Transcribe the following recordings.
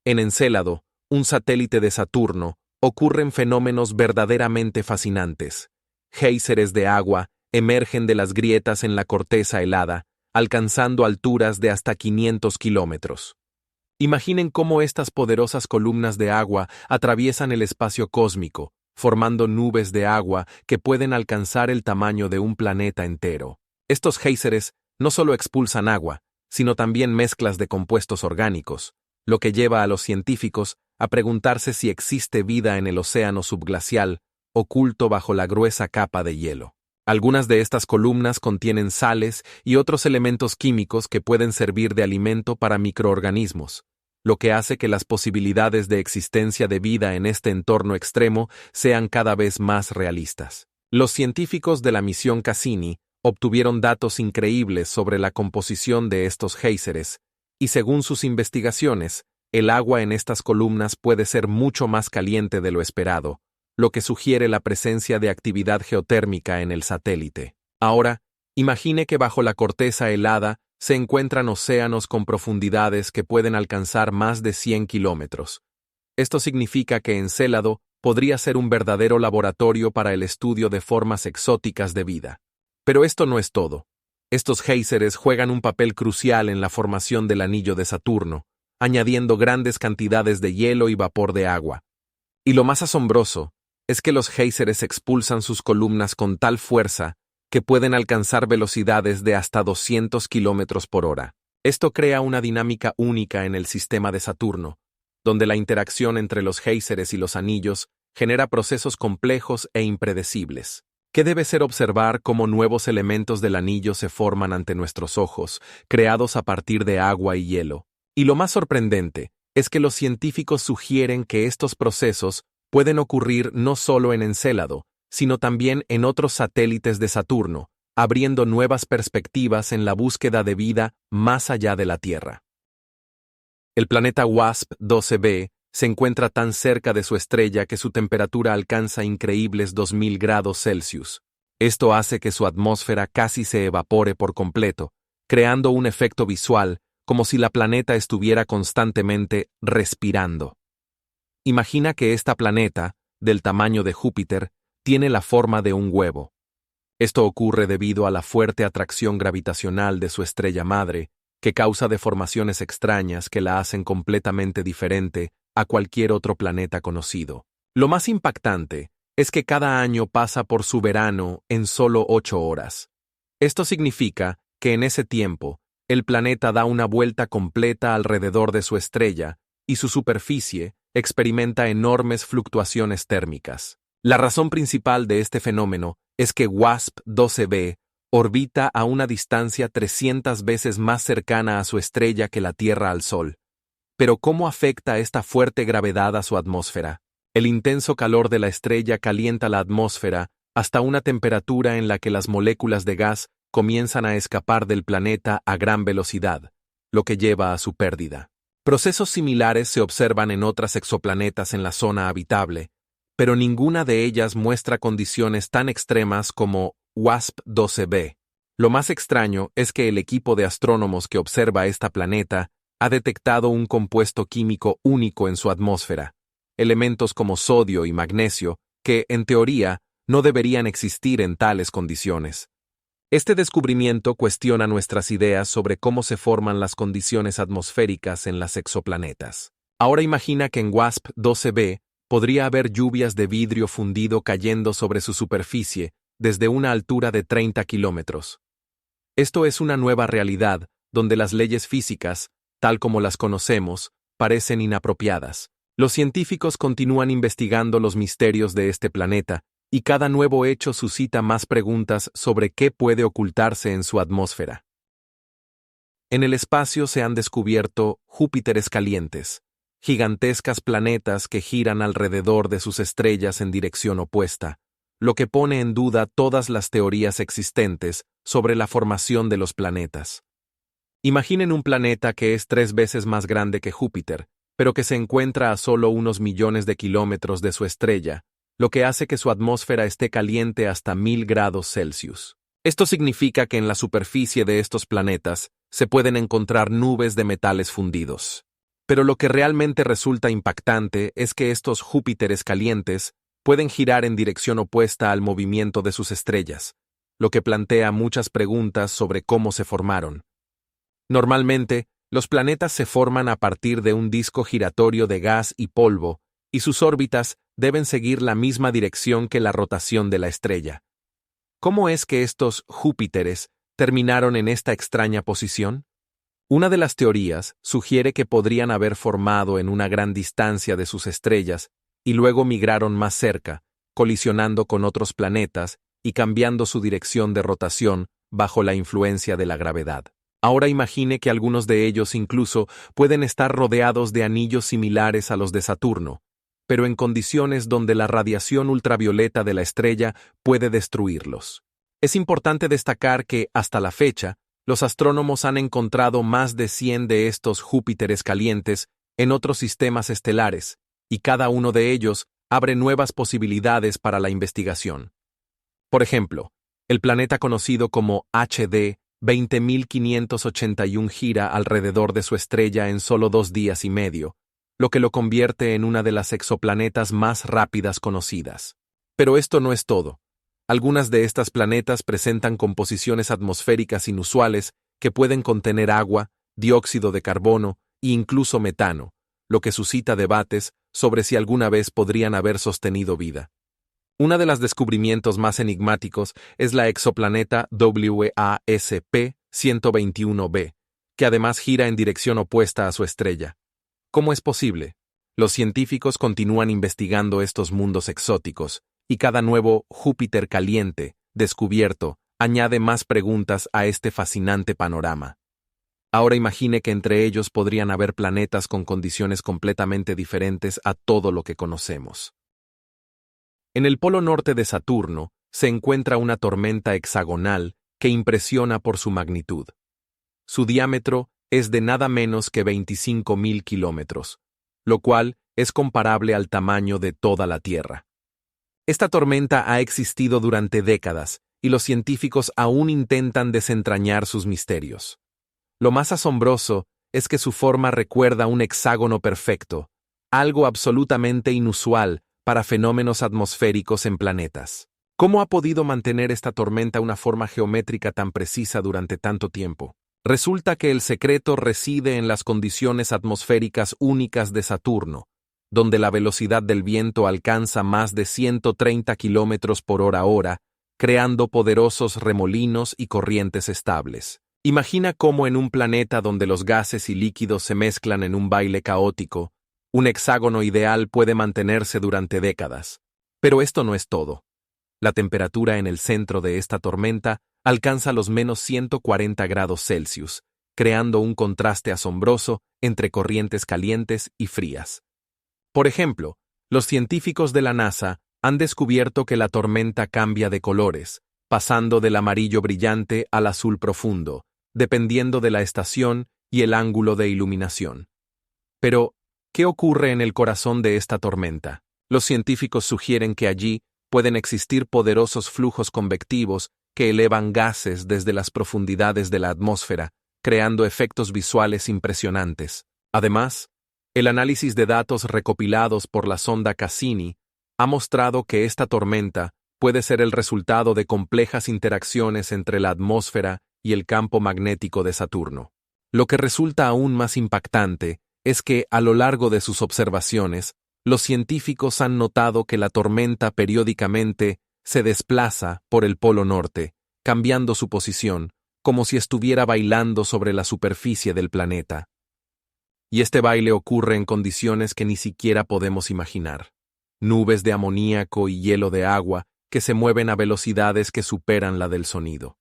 En Encélado, un satélite de Saturno, ocurren fenómenos verdaderamente fascinantes. Géiseres de agua emergen de las grietas en la corteza helada, alcanzando alturas de hasta 500 kilómetros. Imaginen cómo estas poderosas columnas de agua atraviesan el espacio cósmico, formando nubes de agua que pueden alcanzar el tamaño de un planeta entero. Estos géiseres no solo expulsan agua, sino también mezclas de compuestos orgánicos, lo que lleva a los científicos a preguntarse si existe vida en el océano subglacial, oculto bajo la gruesa capa de hielo. Algunas de estas columnas contienen sales y otros elementos químicos que pueden servir de alimento para microorganismos, lo que hace que las posibilidades de existencia de vida en este entorno extremo sean cada vez más realistas. Los científicos de la misión Cassini obtuvieron datos increíbles sobre la composición de estos géiseres, y según sus investigaciones, el agua en estas columnas puede ser mucho más caliente de lo esperado, lo que sugiere la presencia de actividad geotérmica en el satélite. Ahora, imagine que bajo la corteza helada se encuentran océanos con profundidades que pueden alcanzar más de 100 kilómetros. Esto significa que Encélado podría ser un verdadero laboratorio para el estudio de formas exóticas de vida. Pero esto no es todo. Estos géiseres juegan un papel crucial en la formación del anillo de Saturno, añadiendo grandes cantidades de hielo y vapor de agua. Y lo más asombroso es que los géiseres expulsan sus columnas con tal fuerza que pueden alcanzar velocidades de hasta 200 kilómetros por hora. Esto crea una dinámica única en el sistema de Saturno, donde la interacción entre los géiseres y los anillos genera procesos complejos e impredecibles. ¿Qué debe ser observar cómo nuevos elementos del anillo se forman ante nuestros ojos, creados a partir de agua y hielo? Y lo más sorprendente es que los científicos sugieren que estos procesos pueden ocurrir no solo en Encélado, sino también en otros satélites de Saturno, abriendo nuevas perspectivas en la búsqueda de vida más allá de la Tierra. El planeta WASP-12b se encuentra tan cerca de su estrella que su temperatura alcanza increíbles 2000 grados Celsius. Esto hace que su atmósfera casi se evapore por completo, creando un efecto visual como si la planeta estuviera constantemente respirando. Imagina que esta planeta, del tamaño de Júpiter, tiene la forma de un huevo. Esto ocurre debido a la fuerte atracción gravitacional de su estrella madre, que causa deformaciones extrañas que la hacen completamente diferente a cualquier otro planeta conocido. Lo más impactante es que cada año pasa por su verano en solo 8 horas. Esto significa que en ese tiempo, el planeta da una vuelta completa alrededor de su estrella y su superficie experimenta enormes fluctuaciones térmicas. La razón principal de este fenómeno es que WASP-12b orbita a una distancia 300 veces más cercana a su estrella que la Tierra al Sol. Pero ¿cómo afecta esta fuerte gravedad a su atmósfera? El intenso calor de la estrella calienta la atmósfera hasta una temperatura en la que las moléculas de gas comienzan a escapar del planeta a gran velocidad, lo que lleva a su pérdida. Procesos similares se observan en otras exoplanetas en la zona habitable, pero ninguna de ellas muestra condiciones tan extremas como WASP-12b. Lo más extraño es que el equipo de astrónomos que observa esta planeta ha detectado un compuesto químico único en su atmósfera, elementos como sodio y magnesio, que, en teoría, no deberían existir en tales condiciones. Este descubrimiento cuestiona nuestras ideas sobre cómo se forman las condiciones atmosféricas en las exoplanetas. Ahora imagina que en WASP-12b podría haber lluvias de vidrio fundido cayendo sobre su superficie desde una altura de 30 kilómetros. Esto es una nueva realidad donde las leyes físicas, tal como las conocemos, parecen inapropiadas. Los científicos continúan investigando los misterios de este planeta, y cada nuevo hecho suscita más preguntas sobre qué puede ocultarse en su atmósfera. En el espacio se han descubierto Júpiteres calientes, gigantescas planetas que giran alrededor de sus estrellas en dirección opuesta, lo que pone en duda todas las teorías existentes sobre la formación de los planetas. Imaginen un planeta que es 3 veces más grande que Júpiter, pero que se encuentra a solo unos millones de kilómetros de su estrella, lo que hace que su atmósfera esté caliente hasta 1000 grados Celsius. Esto significa que en la superficie de estos planetas se pueden encontrar nubes de metales fundidos. Pero lo que realmente resulta impactante es que estos Júpiteres calientes pueden girar en dirección opuesta al movimiento de sus estrellas, lo que plantea muchas preguntas sobre cómo se formaron. Normalmente, los planetas se forman a partir de un disco giratorio de gas y polvo, y sus órbitas deben seguir la misma dirección que la rotación de la estrella. ¿Cómo es que estos Júpiteres terminaron en esta extraña posición? Una de las teorías sugiere que podrían haber formado en una gran distancia de sus estrellas y luego migraron más cerca, colisionando con otros planetas y cambiando su dirección de rotación bajo la influencia de la gravedad. Ahora imagine que algunos de ellos incluso pueden estar rodeados de anillos similares a los de Saturno, pero en condiciones donde la radiación ultravioleta de la estrella puede destruirlos. Es importante destacar que, hasta la fecha, los astrónomos han encontrado más de 100 de estos Júpiteres calientes en otros sistemas estelares, y cada uno de ellos abre nuevas posibilidades para la investigación. Por ejemplo, el planeta conocido como HD 20581 gira alrededor de su estrella en solo 2 días y medio, lo que lo convierte en una de las exoplanetas más rápidas conocidas. Pero esto no es todo. Algunas de estas planetas presentan composiciones atmosféricas inusuales que pueden contener agua, dióxido de carbono e incluso metano, lo que suscita debates sobre si alguna vez podrían haber sostenido vida. Uno de los descubrimientos más enigmáticos es la exoplaneta WASP-121b, que además gira en dirección opuesta a su estrella. ¿Cómo es posible? Los científicos continúan investigando estos mundos exóticos, y cada nuevo Júpiter caliente, descubierto, añade más preguntas a este fascinante panorama. Ahora imagine que entre ellos podrían haber planetas con condiciones completamente diferentes a todo lo que conocemos. En el polo norte de Saturno se encuentra una tormenta hexagonal que impresiona por su magnitud. Su diámetro es de nada menos que 25.000 kilómetros, lo cual es comparable al tamaño de toda la Tierra. Esta tormenta ha existido durante décadas y los científicos aún intentan desentrañar sus misterios. Lo más asombroso es que su forma recuerda un hexágono perfecto, algo absolutamente inusual para fenómenos atmosféricos en planetas. ¿Cómo ha podido mantener esta tormenta una forma geométrica tan precisa durante tanto tiempo? Resulta que el secreto reside en las condiciones atmosféricas únicas de Saturno, donde la velocidad del viento alcanza más de 130 kilómetros por hora, creando poderosos remolinos y corrientes estables. Imagina cómo en un planeta donde los gases y líquidos se mezclan en un baile caótico, un hexágono ideal puede mantenerse durante décadas. Pero esto no es todo. La temperatura en el centro de esta tormenta alcanza los menos 140 grados Celsius, creando un contraste asombroso entre corrientes calientes y frías. Por ejemplo, los científicos de la NASA han descubierto que la tormenta cambia de colores, pasando del amarillo brillante al azul profundo, dependiendo de la estación y el ángulo de iluminación. Pero, ¿qué ocurre en el corazón de esta tormenta? Los científicos sugieren que allí pueden existir poderosos flujos convectivos que elevan gases desde las profundidades de la atmósfera, creando efectos visuales impresionantes. Además, el análisis de datos recopilados por la sonda Cassini ha mostrado que esta tormenta puede ser el resultado de complejas interacciones entre la atmósfera y el campo magnético de Saturno. Lo que resulta aún más impactante es que, a lo largo de sus observaciones, los científicos han notado que la tormenta periódicamente se desplaza por el polo norte, cambiando su posición, como si estuviera bailando sobre la superficie del planeta. Y este baile ocurre en condiciones que ni siquiera podemos imaginar. Nubes de amoníaco y hielo de agua que se mueven a velocidades que superan la del sonido.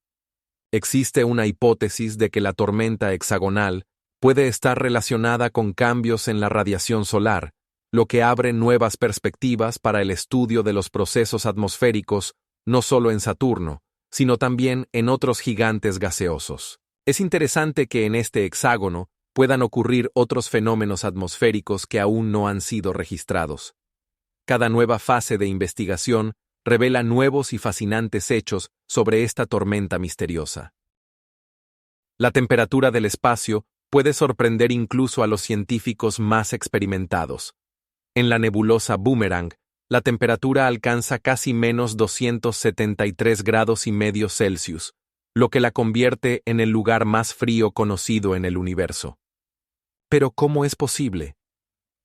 Existe una hipótesis de que la tormenta hexagonal puede estar relacionada con cambios en la radiación solar, lo que abre nuevas perspectivas para el estudio de los procesos atmosféricos, no solo en Saturno, sino también en otros gigantes gaseosos. Es interesante que en este hexágono puedan ocurrir otros fenómenos atmosféricos que aún no han sido registrados. Cada nueva fase de investigación revela nuevos y fascinantes hechos sobre esta tormenta misteriosa. La temperatura del espacio puede sorprender incluso a los científicos más experimentados. En la nebulosa Boomerang, la temperatura alcanza casi menos 273 grados y medio Celsius, lo que la convierte en el lugar más frío conocido en el universo. Pero ¿cómo es posible?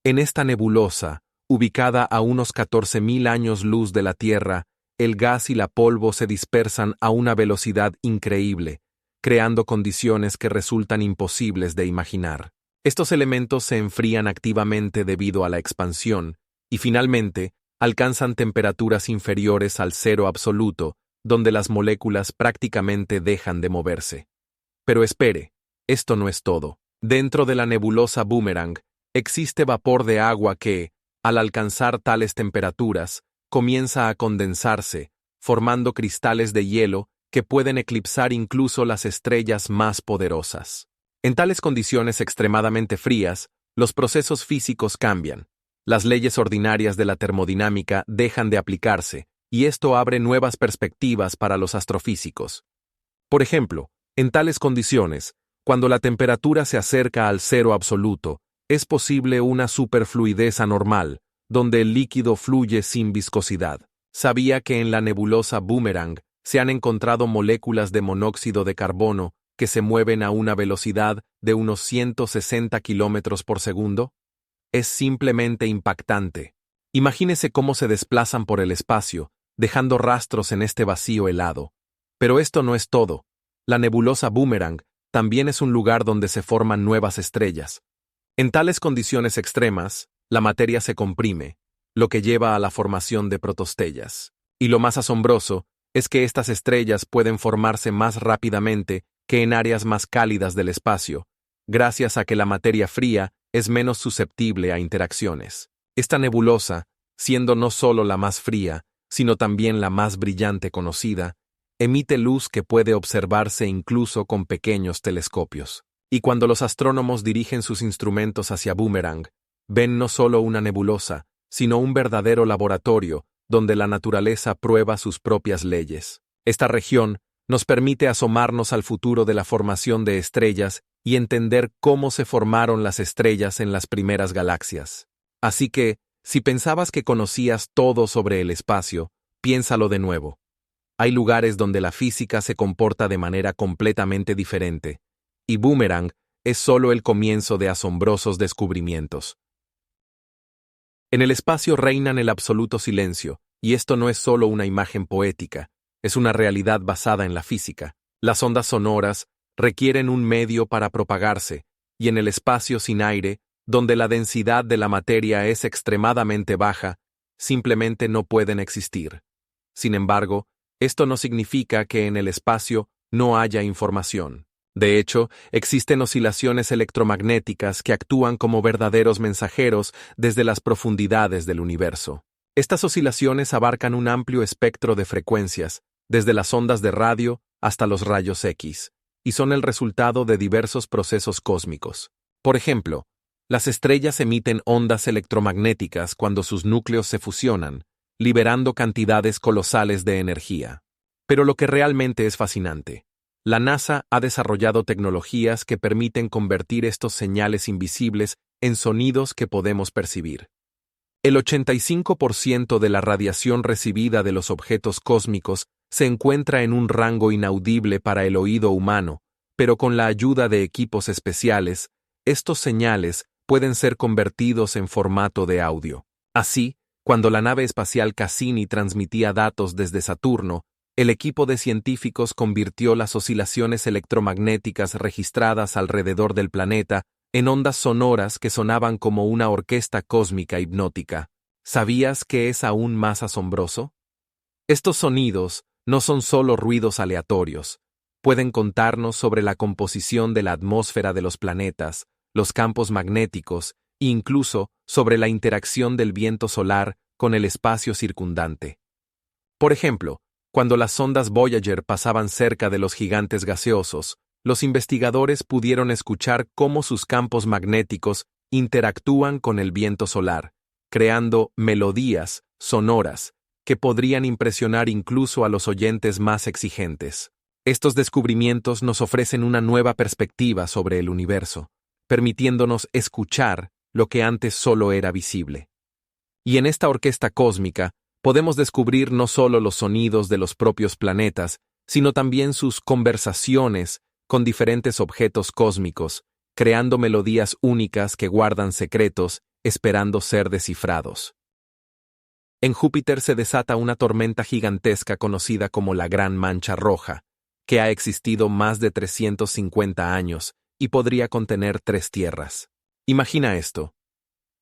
En esta nebulosa, ubicada a unos 14.000 años luz de la Tierra, el gas y la polvo se dispersan a una velocidad increíble, creando condiciones que resultan imposibles de imaginar. Estos elementos se enfrían activamente debido a la expansión, y finalmente, alcanzan temperaturas inferiores al cero absoluto, donde las moléculas prácticamente dejan de moverse. Pero espere, esto no es todo. Dentro de la nebulosa Boomerang, existe vapor de agua que, al alcanzar tales temperaturas, comienza a condensarse, formando cristales de hielo que pueden eclipsar incluso las estrellas más poderosas. En tales condiciones extremadamente frías, los procesos físicos cambian. Las leyes ordinarias de la termodinámica dejan de aplicarse, y esto abre nuevas perspectivas para los astrofísicos. Por ejemplo, en tales condiciones, cuando la temperatura se acerca al cero absoluto, es posible una superfluidez anormal, donde el líquido fluye sin viscosidad. Sabía que en la nebulosa Boomerang se han encontrado moléculas de monóxido de carbono que se mueven a una velocidad de unos 160 kilómetros por segundo. Es simplemente impactante. Imagínese cómo se desplazan por el espacio, dejando rastros en este vacío helado. Pero esto no es todo. La nebulosa Boomerang también es un lugar donde se forman nuevas estrellas. En tales condiciones extremas, la materia se comprime, lo que lleva a la formación de protostellas. Y lo más asombroso es que estas estrellas pueden formarse más rápidamente que en áreas más cálidas del espacio, gracias a que la materia fría es menos susceptible a interacciones. Esta nebulosa, siendo no solo la más fría, sino también la más brillante conocida, emite luz que puede observarse incluso con pequeños telescopios. Y cuando los astrónomos dirigen sus instrumentos hacia Boomerang, ven no solo una nebulosa, sino un verdadero laboratorio donde la naturaleza prueba sus propias leyes. Esta región nos permite asomarnos al futuro de la formación de estrellas y entender cómo se formaron las estrellas en las primeras galaxias. Así que, si pensabas que conocías todo sobre el espacio, piénsalo de nuevo. Hay lugares donde la física se comporta de manera completamente diferente, y Boomerang es solo el comienzo de asombrosos descubrimientos. En el espacio reinan el absoluto silencio, y esto no es solo una imagen poética, es una realidad basada en la física. Las ondas sonoras requieren un medio para propagarse, y en el espacio sin aire, donde la densidad de la materia es extremadamente baja, simplemente no pueden existir. Sin embargo, esto no significa que en el espacio no haya información. De hecho, existen oscilaciones electromagnéticas que actúan como verdaderos mensajeros desde las profundidades del universo. Estas oscilaciones abarcan un amplio espectro de frecuencias, desde las ondas de radio hasta los rayos X, y son el resultado de diversos procesos cósmicos. Por ejemplo, las estrellas emiten ondas electromagnéticas cuando sus núcleos se fusionan, liberando cantidades colosales de energía. Pero lo que realmente es fascinante, la NASA ha desarrollado tecnologías que permiten convertir estos señales invisibles en sonidos que podemos percibir. El 85% de la radiación recibida de los objetos cósmicos se encuentra en un rango inaudible para el oído humano, pero con la ayuda de equipos especiales, estos señales pueden ser convertidos en formato de audio. Así, cuando la nave espacial Cassini transmitía datos desde Saturno, el equipo de científicos convirtió las oscilaciones electromagnéticas registradas alrededor del planeta en ondas sonoras que sonaban como una orquesta cósmica hipnótica. ¿Sabías qué es aún más asombroso? Estos sonidos no son solo ruidos aleatorios. Pueden contarnos sobre la composición de la atmósfera de los planetas, los campos magnéticos e incluso sobre la interacción del viento solar con el espacio circundante. Por ejemplo, cuando las sondas Voyager pasaban cerca de los gigantes gaseosos, los investigadores pudieron escuchar cómo sus campos magnéticos interactúan con el viento solar, creando melodías sonoras que podrían impresionar incluso a los oyentes más exigentes. Estos descubrimientos nos ofrecen una nueva perspectiva sobre el universo, permitiéndonos escuchar lo que antes solo era visible. Y en esta orquesta cósmica, podemos descubrir no solo los sonidos de los propios planetas, sino también sus conversaciones con diferentes objetos cósmicos, creando melodías únicas que guardan secretos, esperando ser descifrados. En Júpiter se desata una tormenta gigantesca conocida como la Gran Mancha Roja, que ha existido más de 350 años y podría contener 3 tierras. Imagina esto.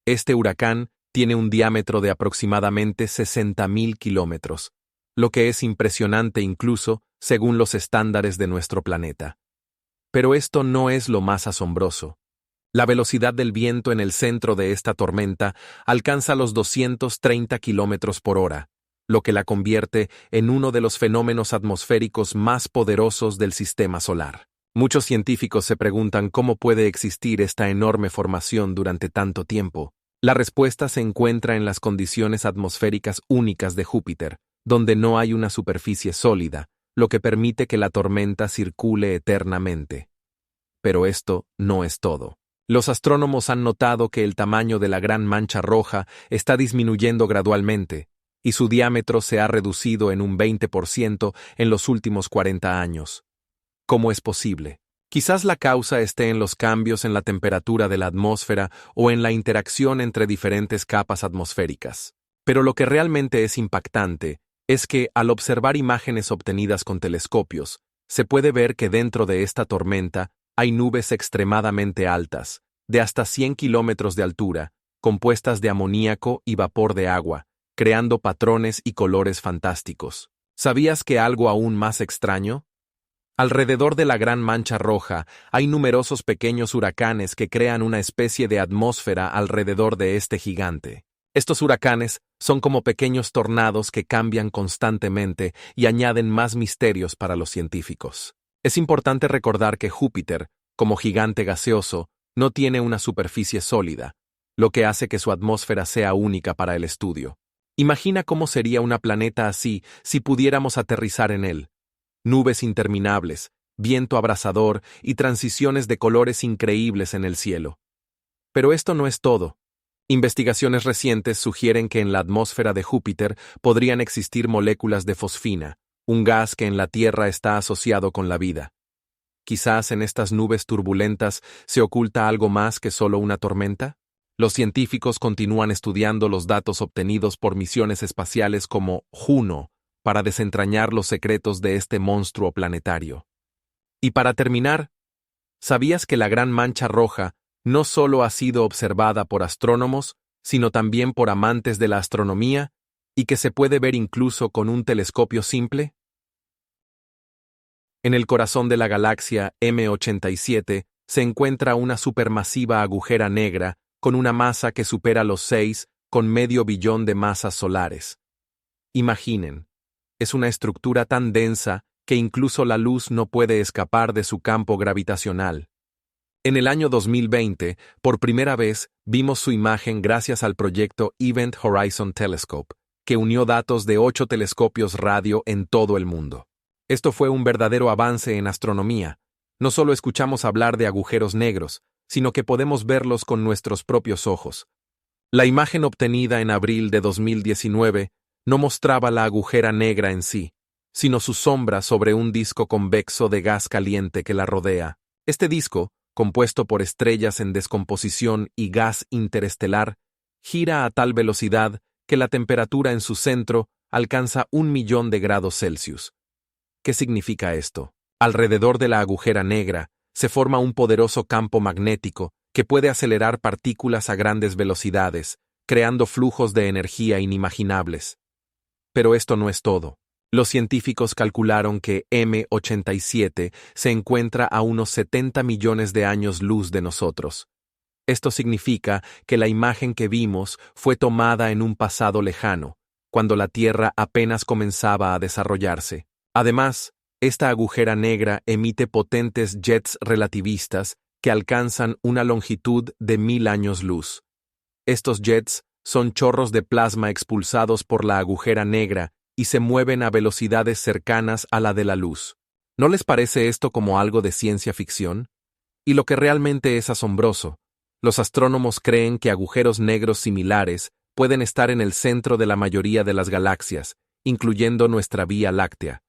Este huracán tiene un diámetro de aproximadamente 60.000 kilómetros, lo que es impresionante incluso según los estándares de nuestro planeta. Pero esto no es lo más asombroso. La velocidad del viento en el centro de esta tormenta alcanza los 230 kilómetros por hora, lo que la convierte en uno de los fenómenos atmosféricos más poderosos del sistema solar. Muchos científicos se preguntan cómo puede existir esta enorme formación durante tanto tiempo. La respuesta se encuentra en las condiciones atmosféricas únicas de Júpiter, donde no hay una superficie sólida, lo que permite que la tormenta circule eternamente. Pero esto no es todo. Los astrónomos han notado que el tamaño de la Gran Mancha Roja está disminuyendo gradualmente, y su diámetro se ha reducido en un 20% en los últimos 40 años. ¿Cómo es posible? Quizás la causa esté en los cambios en la temperatura de la atmósfera o en la interacción entre diferentes capas atmosféricas. Pero lo que realmente es impactante es que, al observar imágenes obtenidas con telescopios, se puede ver que dentro de esta tormenta hay nubes extremadamente altas, de hasta 100 kilómetros de altura, compuestas de amoníaco y vapor de agua, creando patrones y colores fantásticos. ¿Sabías que algo aún más extraño? Alrededor de la Gran Mancha Roja hay numerosos pequeños huracanes que crean una especie de atmósfera alrededor de este gigante. Estos huracanes son como pequeños tornados que cambian constantemente y añaden más misterios para los científicos. Es importante recordar que Júpiter, como gigante gaseoso, no tiene una superficie sólida, lo que hace que su atmósfera sea única para el estudio. Imagina cómo sería un planeta así si pudiéramos aterrizar en él. Nubes interminables, viento abrasador y transiciones de colores increíbles en el cielo. Pero esto no es todo. Investigaciones recientes sugieren que en la atmósfera de Júpiter podrían existir moléculas de fosfina, un gas que en la Tierra está asociado con la vida. Quizás en estas nubes turbulentas se oculta algo más que solo una tormenta. Los científicos continúan estudiando los datos obtenidos por misiones espaciales como Juno para desentrañar los secretos de este monstruo planetario. Y para terminar, ¿sabías que la Gran Mancha Roja no solo ha sido observada por astrónomos, sino también por amantes de la astronomía, y que se puede ver incluso con un telescopio simple? En el corazón de la galaxia M87 se encuentra una supermasiva agujera negra con una masa que supera los 6,5 billones de masas solares. Imaginen, es una estructura tan densa que incluso la luz no puede escapar de su campo gravitacional. En el año 2020, por primera vez, vimos su imagen gracias al proyecto Event Horizon Telescope, que unió datos de 8 telescopios radio en todo el mundo. Esto fue un verdadero avance en astronomía. No solo escuchamos hablar de agujeros negros, sino que podemos verlos con nuestros propios ojos. La imagen obtenida en abril de 2019 no mostraba la agujera negra en sí, sino su sombra sobre un disco convexo de gas caliente que la rodea. Este disco, compuesto por estrellas en descomposición y gas interestelar, gira a tal velocidad que la temperatura en su centro alcanza 1.000.000 de grados Celsius. ¿Qué significa esto? Alrededor de la agujera negra se forma un poderoso campo magnético que puede acelerar partículas a grandes velocidades, creando flujos de energía inimaginables. Pero esto no es todo. Los científicos calcularon que M87 se encuentra a unos 70 millones de años luz de nosotros. Esto significa que la imagen que vimos fue tomada en un pasado lejano, cuando la Tierra apenas comenzaba a desarrollarse. Además, esta agujera negra emite potentes jets relativistas que alcanzan una longitud de 1.000 años luz. Estos jets son chorros de plasma expulsados por la agujera negra y se mueven a velocidades cercanas a la de la luz. ¿No les parece esto como algo de ciencia ficción? Y lo que realmente es asombroso, los astrónomos creen que agujeros negros similares pueden estar en el centro de la mayoría de las galaxias, incluyendo nuestra Vía Láctea.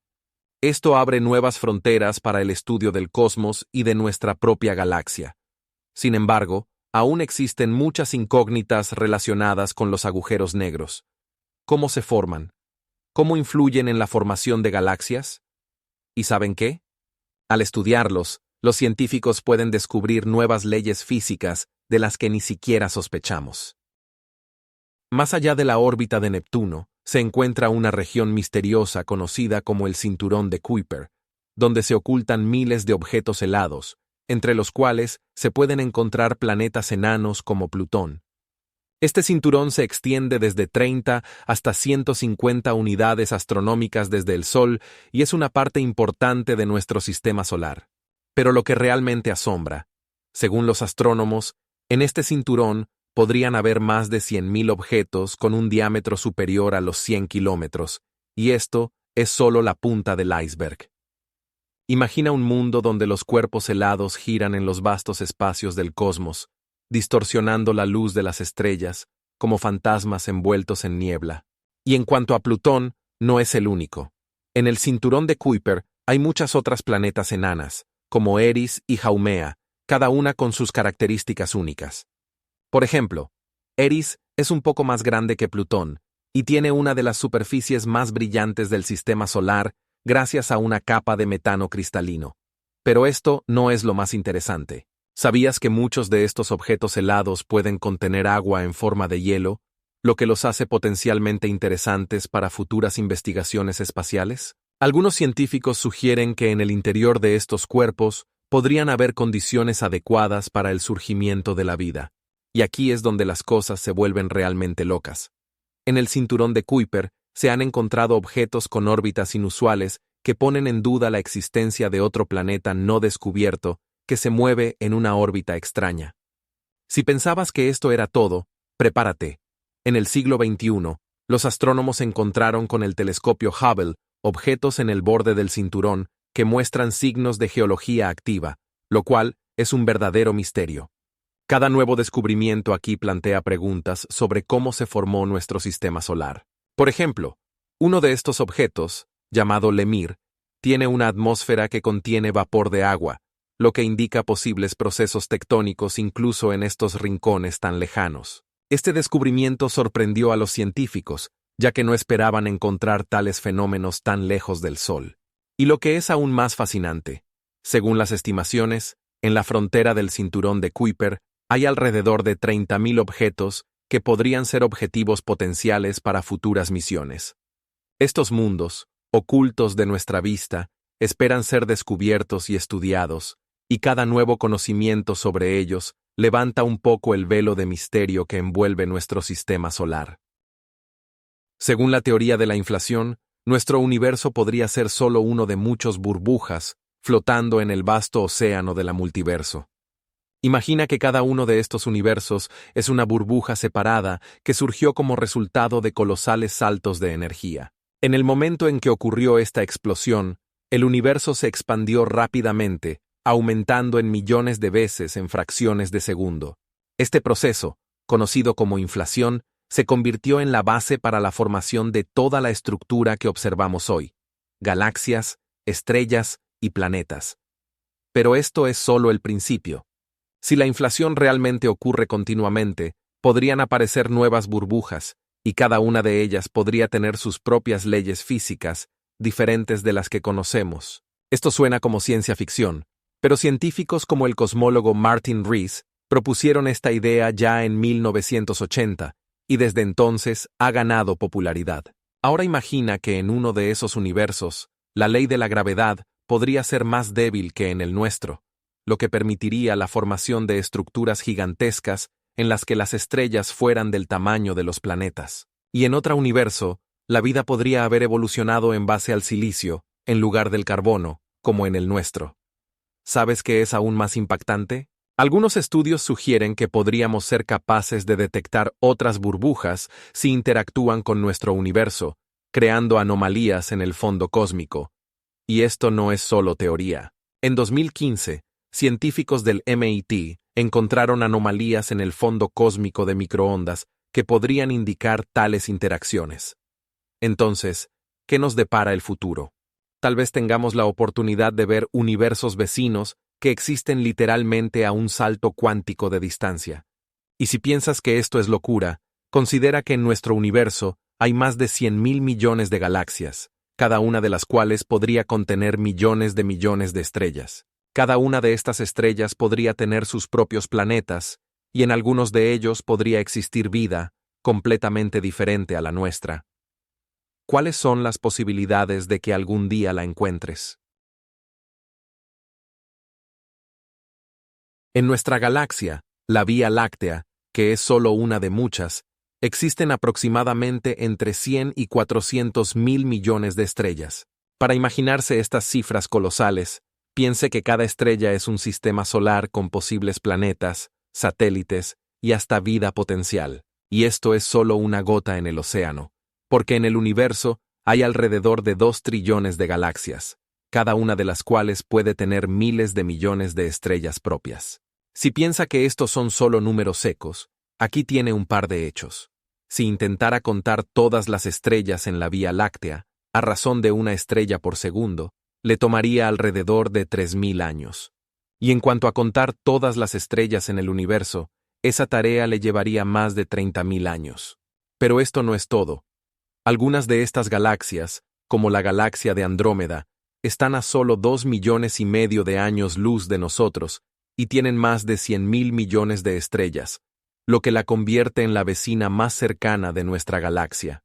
Esto abre nuevas fronteras para el estudio del cosmos y de nuestra propia galaxia. Sin embargo, aún existen muchas incógnitas relacionadas con los agujeros negros. ¿Cómo se forman? ¿Cómo influyen en la formación de galaxias? ¿Y saben qué? Al estudiarlos, los científicos pueden descubrir nuevas leyes físicas de las que ni siquiera sospechamos. Más allá de la órbita de Neptuno, se encuentra una región misteriosa conocida como el Cinturón de Kuiper, donde se ocultan miles de objetos helados, entre los cuales se pueden encontrar planetas enanos como Plutón. Este cinturón se extiende desde 30 hasta 150 unidades astronómicas desde el Sol y es una parte importante de nuestro sistema solar. Pero lo que realmente asombra, según los astrónomos, en este cinturón podrían haber más de 100.000 objetos con un diámetro superior a los 100 kilómetros, y esto es solo la punta del iceberg. Imagina un mundo donde los cuerpos helados giran en los vastos espacios del cosmos, distorsionando la luz de las estrellas, como fantasmas envueltos en niebla. Y en cuanto a Plutón, no es el único. En el cinturón de Kuiper hay muchas otras planetas enanas, como Eris y Haumea, cada una con sus características únicas. Por ejemplo, Eris es un poco más grande que Plutón y tiene una de las superficies más brillantes del sistema solar gracias a una capa de metano cristalino. Pero esto no es lo más interesante. ¿Sabías que muchos de estos objetos helados pueden contener agua en forma de hielo, lo que los hace potencialmente interesantes para futuras investigaciones espaciales? Algunos científicos sugieren que en el interior de estos cuerpos podrían haber condiciones adecuadas para el surgimiento de la vida. Y aquí es donde las cosas se vuelven realmente locas. En el cinturón de Kuiper se han encontrado objetos con órbitas inusuales que ponen en duda la existencia de otro planeta no descubierto que se mueve en una órbita extraña. Si pensabas que esto era todo, prepárate. En el siglo XXI, los astrónomos encontraron con el telescopio Hubble objetos en el borde del cinturón que muestran signos de geología activa, lo cual es un verdadero misterio. Cada nuevo descubrimiento aquí plantea preguntas sobre cómo se formó nuestro sistema solar. Por ejemplo, uno de estos objetos, llamado LEMIR, tiene una atmósfera que contiene vapor de agua, lo que indica posibles procesos tectónicos incluso en estos rincones tan lejanos. Este descubrimiento sorprendió a los científicos, ya que no esperaban encontrar tales fenómenos tan lejos del Sol. Y lo que es aún más fascinante, según las estimaciones, en la frontera del cinturón de Kuiper hay alrededor de 30.000 objetos que podrían ser objetivos potenciales para futuras misiones. Estos mundos, ocultos de nuestra vista, esperan ser descubiertos y estudiados, y cada nuevo conocimiento sobre ellos levanta un poco el velo de misterio que envuelve nuestro sistema solar. Según la teoría de la inflación, nuestro universo podría ser solo uno de muchos burbujas flotando en el vasto océano del multiverso. Imagina que cada uno de estos universos es una burbuja separada que surgió como resultado de colosales saltos de energía. En el momento en que ocurrió esta explosión, el universo se expandió rápidamente, aumentando en millones de veces en fracciones de segundo. Este proceso, conocido como inflación, se convirtió en la base para la formación de toda la estructura que observamos hoy: galaxias, estrellas y planetas. Pero esto es solo el principio. Si la inflación realmente ocurre continuamente, podrían aparecer nuevas burbujas, y cada una de ellas podría tener sus propias leyes físicas, diferentes de las que conocemos. Esto suena como ciencia ficción, pero científicos como el cosmólogo Martin Rees propusieron esta idea ya en 1980, y desde entonces ha ganado popularidad. Ahora imagina que en uno de esos universos, la ley de la gravedad podría ser más débil que en el nuestro, lo que permitiría la formación de estructuras gigantescas en las que las estrellas fueran del tamaño de los planetas. Y en otro universo, la vida podría haber evolucionado en base al silicio, en lugar del carbono, como en el nuestro. ¿Sabes qué es aún más impactante? Algunos estudios sugieren que podríamos ser capaces de detectar otras burbujas si interactúan con nuestro universo, creando anomalías en el fondo cósmico. Y esto no es solo teoría. En 2015, científicos del MIT encontraron anomalías en el fondo cósmico de microondas que podrían indicar tales interacciones. Entonces, ¿qué nos depara el futuro? Tal vez tengamos la oportunidad de ver universos vecinos que existen literalmente a un salto cuántico de distancia. Y si piensas que esto es locura, considera que en nuestro universo hay más de 100.000 millones de galaxias, cada una de las cuales podría contener millones de estrellas. Cada una de estas estrellas podría tener sus propios planetas, y en algunos de ellos podría existir vida, completamente diferente a la nuestra. ¿Cuáles son las posibilidades de que algún día la encuentres? En nuestra galaxia, la Vía Láctea, que es solo una de muchas, existen aproximadamente entre 100 y 400.000 millones de estrellas. Para imaginarse estas cifras colosales, piense que cada estrella es un sistema solar con posibles planetas, satélites y hasta vida potencial. Y esto es solo una gota en el océano, porque en el universo hay alrededor de 2 trillones de galaxias, cada una de las cuales puede tener miles de millones de estrellas propias. Si piensa que estos son solo números secos, aquí tiene un par de hechos. Si intentara contar todas las estrellas en la Vía Láctea, a razón de una estrella por segundo, le tomaría alrededor de 3.000 años. Y en cuanto a contar todas las estrellas en el universo, esa tarea le llevaría más de 30.000 años. Pero esto no es todo. Algunas de estas galaxias, como la galaxia de Andrómeda, están a solo 2,5 millones de años luz de nosotros y tienen más de 100.000 millones de estrellas, lo que la convierte en la vecina más cercana de nuestra galaxia.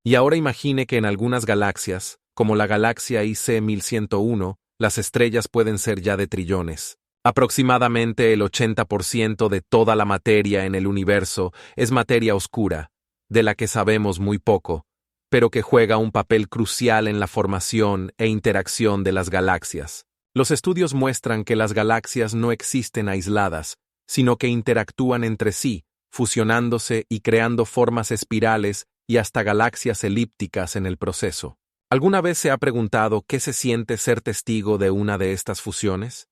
Y ahora imagine que en algunas galaxias, como la galaxia IC 1101, las estrellas pueden ser ya de trillones. Aproximadamente el 80% de toda la materia en el universo es materia oscura, de la que sabemos muy poco, pero que juega un papel crucial en la formación e interacción de las galaxias. Los estudios muestran que las galaxias no existen aisladas, sino que interactúan entre sí, fusionándose y creando formas espirales y hasta galaxias elípticas en el proceso. ¿Alguna vez se ha preguntado qué se siente ser testigo de una de estas fusiones?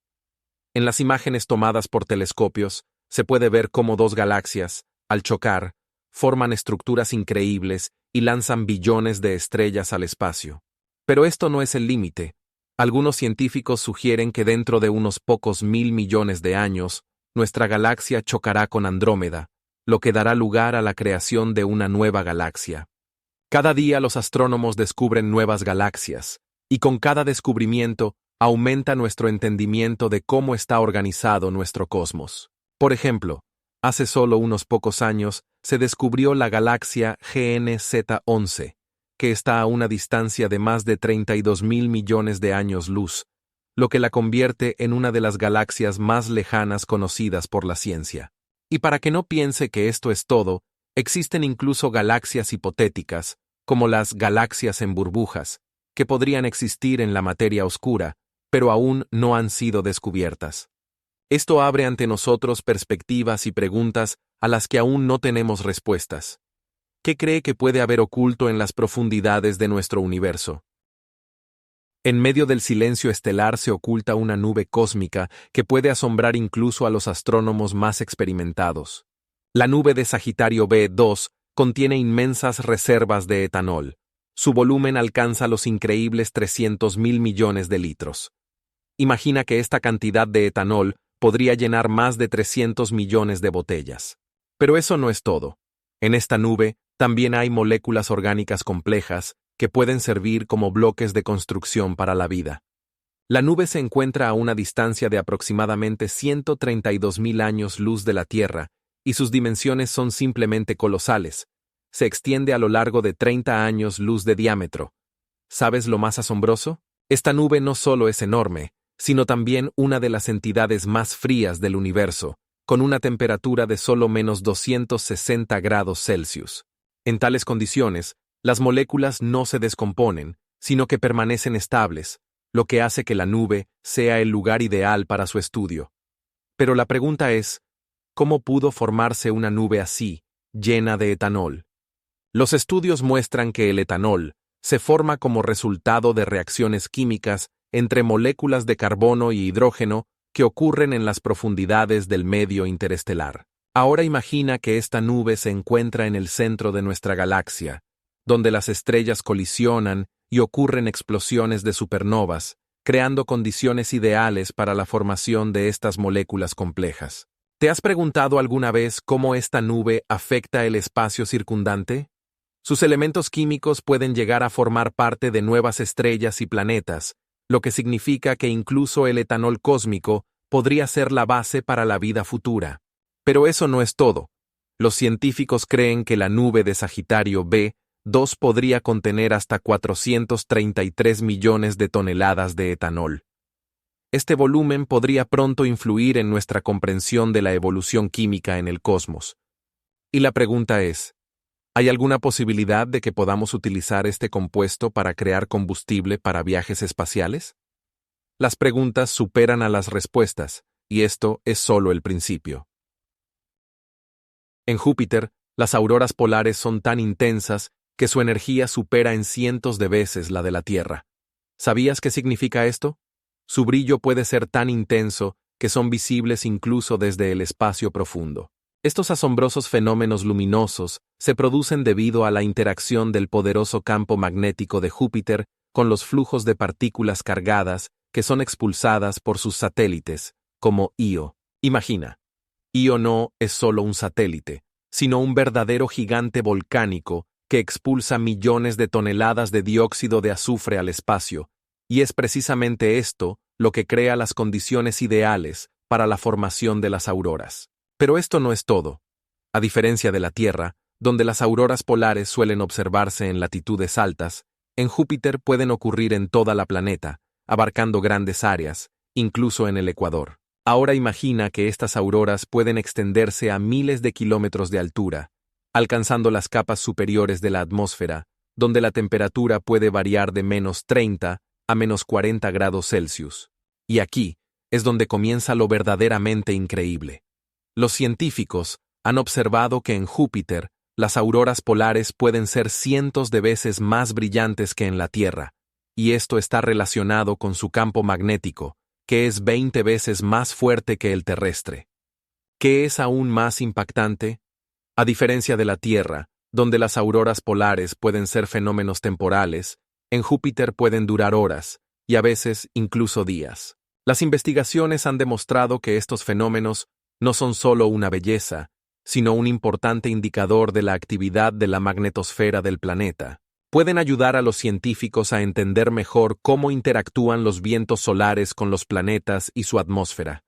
En las imágenes tomadas por telescopios, se puede ver cómo dos galaxias, al chocar, forman estructuras increíbles y lanzan billones de estrellas al espacio. Pero esto no es el límite. Algunos científicos sugieren que dentro de unos pocos 1.000 millones de años, nuestra galaxia chocará con Andrómeda, lo que dará lugar a la creación de una nueva galaxia. Cada día los astrónomos descubren nuevas galaxias, y con cada descubrimiento aumenta nuestro entendimiento de cómo está organizado nuestro cosmos. Por ejemplo, hace solo unos pocos años se descubrió la galaxia GNZ11, que está a una distancia de más de 32.000 millones de años luz, lo que la convierte en una de las galaxias más lejanas conocidas por la ciencia. Y para que no piense que esto es todo, existen incluso galaxias hipotéticas, como las galaxias en burbujas, que podrían existir en la materia oscura, pero aún no han sido descubiertas. Esto abre ante nosotros perspectivas y preguntas a las que aún no tenemos respuestas. ¿Qué cree que puede haber oculto en las profundidades de nuestro universo? En medio del silencio estelar se oculta una nube cósmica que puede asombrar incluso a los astrónomos más experimentados. La nube de Sagitario B2 contiene inmensas reservas de etanol. Su volumen alcanza los increíbles 300.000 millones de litros. Imagina que esta cantidad de etanol podría llenar más de 300 millones de botellas. Pero eso no es todo. En esta nube también hay moléculas orgánicas complejas que pueden servir como bloques de construcción para la vida. La nube se encuentra a una distancia de aproximadamente 132.000 años luz de la Tierra, y sus dimensiones son simplemente colosales. Se extiende a lo largo de 30 años luz de diámetro. ¿Sabes lo más asombroso? Esta nube no solo es enorme, sino también una de las entidades más frías del universo, con una temperatura de solo menos 260 grados Celsius. En tales condiciones, las moléculas no se descomponen, sino que permanecen estables, lo que hace que la nube sea el lugar ideal para su estudio. Pero la pregunta es, ¿cómo pudo formarse una nube así, llena de etanol? Los estudios muestran que el etanol, Se forma como resultado de reacciones químicas entre moléculas de carbono y hidrógeno que ocurren en las profundidades del medio interestelar. Ahora imagina que esta nube se encuentra en el centro de nuestra galaxia, donde las estrellas colisionan y ocurren explosiones de supernovas, creando condiciones ideales para la formación de estas moléculas complejas. ¿Te has preguntado alguna vez cómo esta nube afecta el espacio circundante? Sus elementos químicos pueden llegar a formar parte de nuevas estrellas y planetas, lo que significa que incluso el etanol cósmico podría ser la base para la vida futura. Pero eso no es todo. Los científicos creen que la nube de Sagitario B2 podría contener hasta 433 millones de toneladas de etanol. Este volumen podría pronto influir en nuestra comprensión de la evolución química en el cosmos. Y la pregunta es, ¿hay alguna posibilidad de que podamos utilizar este compuesto para crear combustible para viajes espaciales? Las preguntas superan a las respuestas, y esto es solo el principio. En Júpiter, las auroras polares son tan intensas que su energía supera en cientos de veces la de la Tierra. ¿Sabías qué significa esto? Su brillo puede ser tan intenso que son visibles incluso desde el espacio profundo. Estos asombrosos fenómenos luminosos se producen debido a la interacción del poderoso campo magnético de Júpiter con los flujos de partículas cargadas que son expulsadas por sus satélites, como Io. Imagina, Io no es solo un satélite, sino un verdadero gigante volcánico que expulsa millones de toneladas de dióxido de azufre al espacio, y es precisamente esto lo que crea las condiciones ideales para la formación de las auroras. Pero esto no es todo. A diferencia de la Tierra, donde las auroras polares suelen observarse en latitudes altas, en Júpiter pueden ocurrir en toda la planeta, abarcando grandes áreas, incluso en el Ecuador. Ahora imagina que estas auroras pueden extenderse a miles de kilómetros de altura, alcanzando las capas superiores de la atmósfera, donde la temperatura puede variar de -30 a -40 grados Celsius. Y aquí es donde comienza lo verdaderamente increíble. Los científicos han observado que en Júpiter las auroras polares pueden ser cientos de veces más brillantes que en la Tierra, y esto está relacionado con su campo magnético, que es 20 veces más fuerte que el terrestre. ¿Qué es aún más impactante? A diferencia de la Tierra, donde las auroras polares pueden ser fenómenos temporales, en Júpiter pueden durar horas, y a veces incluso días. Las investigaciones han demostrado que estos fenómenos no son solo una belleza, sino un importante indicador de la actividad de la magnetosfera del planeta. Pueden ayudar a los científicos a entender mejor cómo interactúan los vientos solares con los planetas y su atmósfera.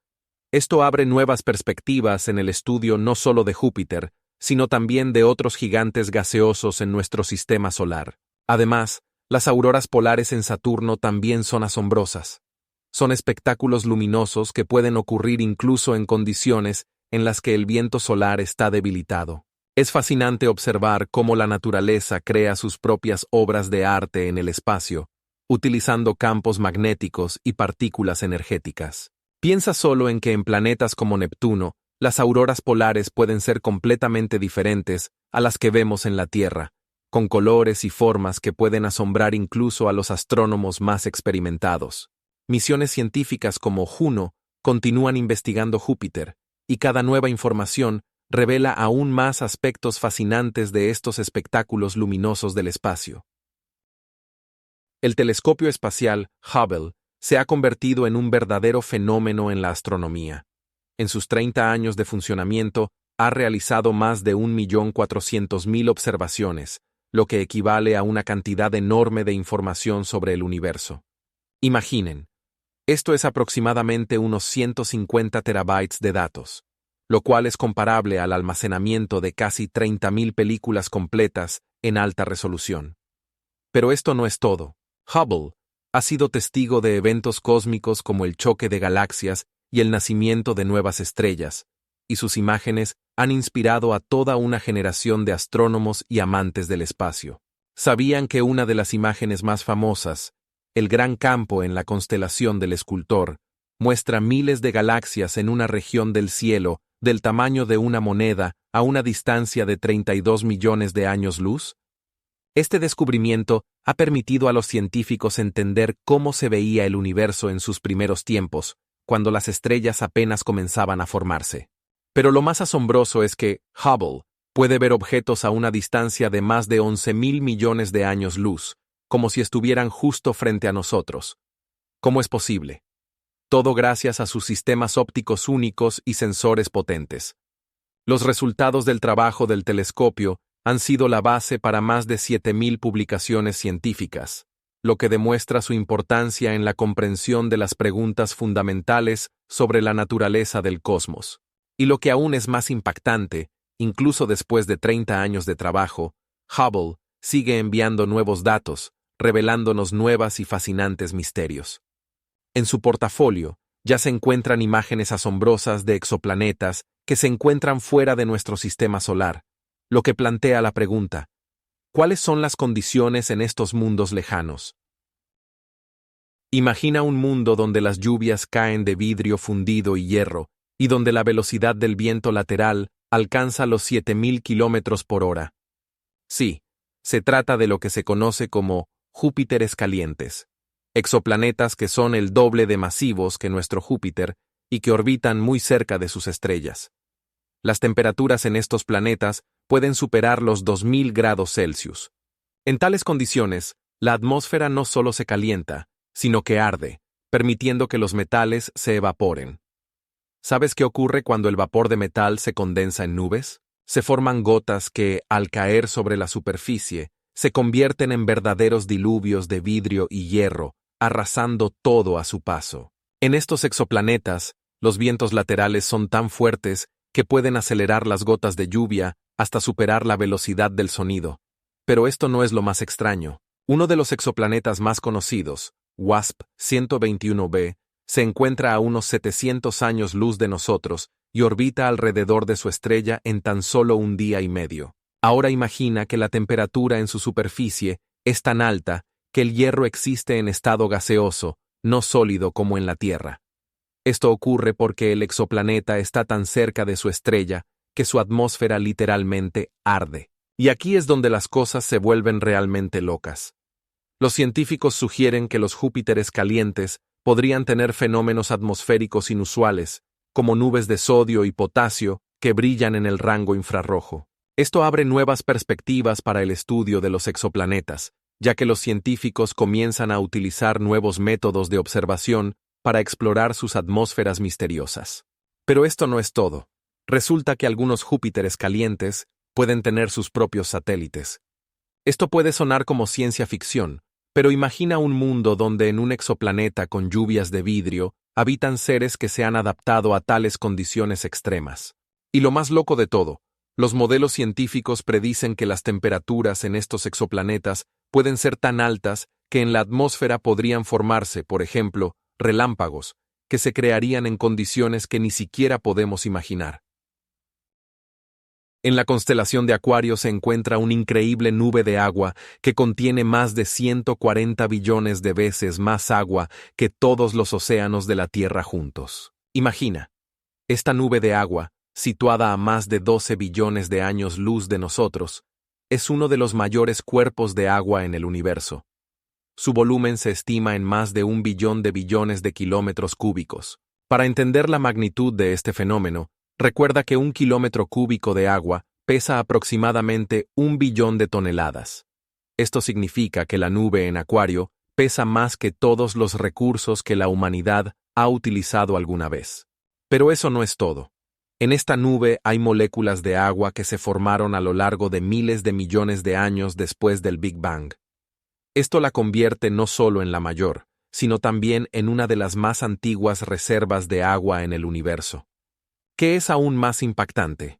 Esto abre nuevas perspectivas en el estudio no solo de Júpiter, sino también de otros gigantes gaseosos en nuestro sistema solar. Además, las auroras polares en Saturno también son asombrosas. Son espectáculos luminosos que pueden ocurrir incluso en condiciones en las que el viento solar está debilitado. Es fascinante observar cómo la naturaleza crea sus propias obras de arte en el espacio, utilizando campos magnéticos y partículas energéticas. Piensa solo en que en planetas como Neptuno, las auroras polares pueden ser completamente diferentes a las que vemos en la Tierra, con colores y formas que pueden asombrar incluso a los astrónomos más experimentados. Misiones científicas como Juno continúan investigando Júpiter, y cada nueva información revela aún más aspectos fascinantes de estos espectáculos luminosos del espacio. El telescopio espacial Hubble se ha convertido en un verdadero fenómeno en la astronomía. En sus 30 años de funcionamiento, ha realizado más de 1.400.000 observaciones, lo que equivale a una cantidad enorme de información sobre el universo. Imaginen, esto es aproximadamente unos 150 terabytes de datos, lo cual es comparable al almacenamiento de casi 30.000 películas completas en alta resolución. Pero esto no es todo. Hubble ha sido testigo de eventos cósmicos como el choque de galaxias y el nacimiento de nuevas estrellas, y sus imágenes han inspirado a toda una generación de astrónomos y amantes del espacio. ¿Sabían que una de las imágenes más famosas, el gran campo en la constelación del Escultor, muestra miles de galaxias en una región del cielo del tamaño de una moneda a una distancia de 32 millones de años luz? Este descubrimiento ha permitido a los científicos entender cómo se veía el universo en sus primeros tiempos, cuando las estrellas apenas comenzaban a formarse. Pero lo más asombroso es que Hubble puede ver objetos a una distancia de más de 11.000 millones de años luz, como si estuvieran justo frente a nosotros. ¿Cómo es posible? Todo gracias a sus sistemas ópticos únicos y sensores potentes. Los resultados del trabajo del telescopio han sido la base para más de 7.000 publicaciones científicas, lo que demuestra su importancia en la comprensión de las preguntas fundamentales sobre la naturaleza del cosmos. Y lo que aún es más impactante, incluso después de 30 años de trabajo, Hubble sigue enviando nuevos datos, revelándonos nuevas y fascinantes misterios. En su portafolio ya se encuentran imágenes asombrosas de exoplanetas que se encuentran fuera de nuestro sistema solar, lo que plantea la pregunta: ¿cuáles son las condiciones en estos mundos lejanos? Imagina un mundo donde las lluvias caen de vidrio fundido y hierro, y donde la velocidad del viento lateral alcanza los 7.000 kilómetros por hora. Sí, se trata de lo que se conoce como Júpiteres calientes, exoplanetas que son el doble de masivos que nuestro Júpiter y que orbitan muy cerca de sus estrellas. Las temperaturas en estos planetas pueden superar los 2.000 grados Celsius. En tales condiciones, la atmósfera no solo se calienta, sino que arde, permitiendo que los metales se evaporen. ¿Sabes qué ocurre cuando el vapor de metal se condensa en nubes? Se forman gotas que, al caer sobre la superficie, se convierten en verdaderos diluvios de vidrio y hierro, arrasando todo a su paso. En estos exoplanetas, los vientos laterales son tan fuertes que pueden acelerar las gotas de lluvia hasta superar la velocidad del sonido. Pero esto no es lo más extraño. Uno de los exoplanetas más conocidos, WASP-121b, se encuentra a unos 700 años luz de nosotros y orbita alrededor de su estrella en tan solo un día y medio. Ahora imagina que la temperatura en su superficie es tan alta que el hierro existe en estado gaseoso, no sólido como en la Tierra. Esto ocurre porque el exoplaneta está tan cerca de su estrella que su atmósfera literalmente arde. Y aquí es donde las cosas se vuelven realmente locas. Los científicos sugieren que los Júpiteres calientes podrían tener fenómenos atmosféricos inusuales, como nubes de sodio y potasio que brillan en el rango infrarrojo. Esto abre nuevas perspectivas para el estudio de los exoplanetas, ya que los científicos comienzan a utilizar nuevos métodos de observación para explorar sus atmósferas misteriosas. Pero esto no es todo. Resulta que algunos Júpiteres calientes pueden tener sus propios satélites. Esto puede sonar como ciencia ficción, pero imagina un mundo donde en un exoplaneta con lluvias de vidrio habitan seres que se han adaptado a tales condiciones extremas. Y lo más loco de todo, los modelos científicos predicen que las temperaturas en estos exoplanetas pueden ser tan altas que en la atmósfera podrían formarse, por ejemplo, relámpagos, que se crearían en condiciones que ni siquiera podemos imaginar. En la constelación de Acuario se encuentra una increíble nube de agua que contiene más de 140 billones de veces más agua que todos los océanos de la Tierra juntos. Imagina, esta nube de agua, situada a más de 12 billones de años luz de nosotros, es uno de los mayores cuerpos de agua en el universo. Su volumen se estima en más de 1 billón de billones de kilómetros cúbicos. Para entender la magnitud de este fenómeno, recuerda que 1 kilómetro cúbico de agua pesa aproximadamente 1 billón de toneladas. Esto significa que la nube en Acuario pesa más que todos los recursos que la humanidad ha utilizado alguna vez. Pero eso no es todo. En esta nube hay moléculas de agua que se formaron a lo largo de miles de millones de años después del Big Bang. Esto la convierte no solo en la mayor, sino también en una de las más antiguas reservas de agua en el universo. ¿Qué es aún más impactante?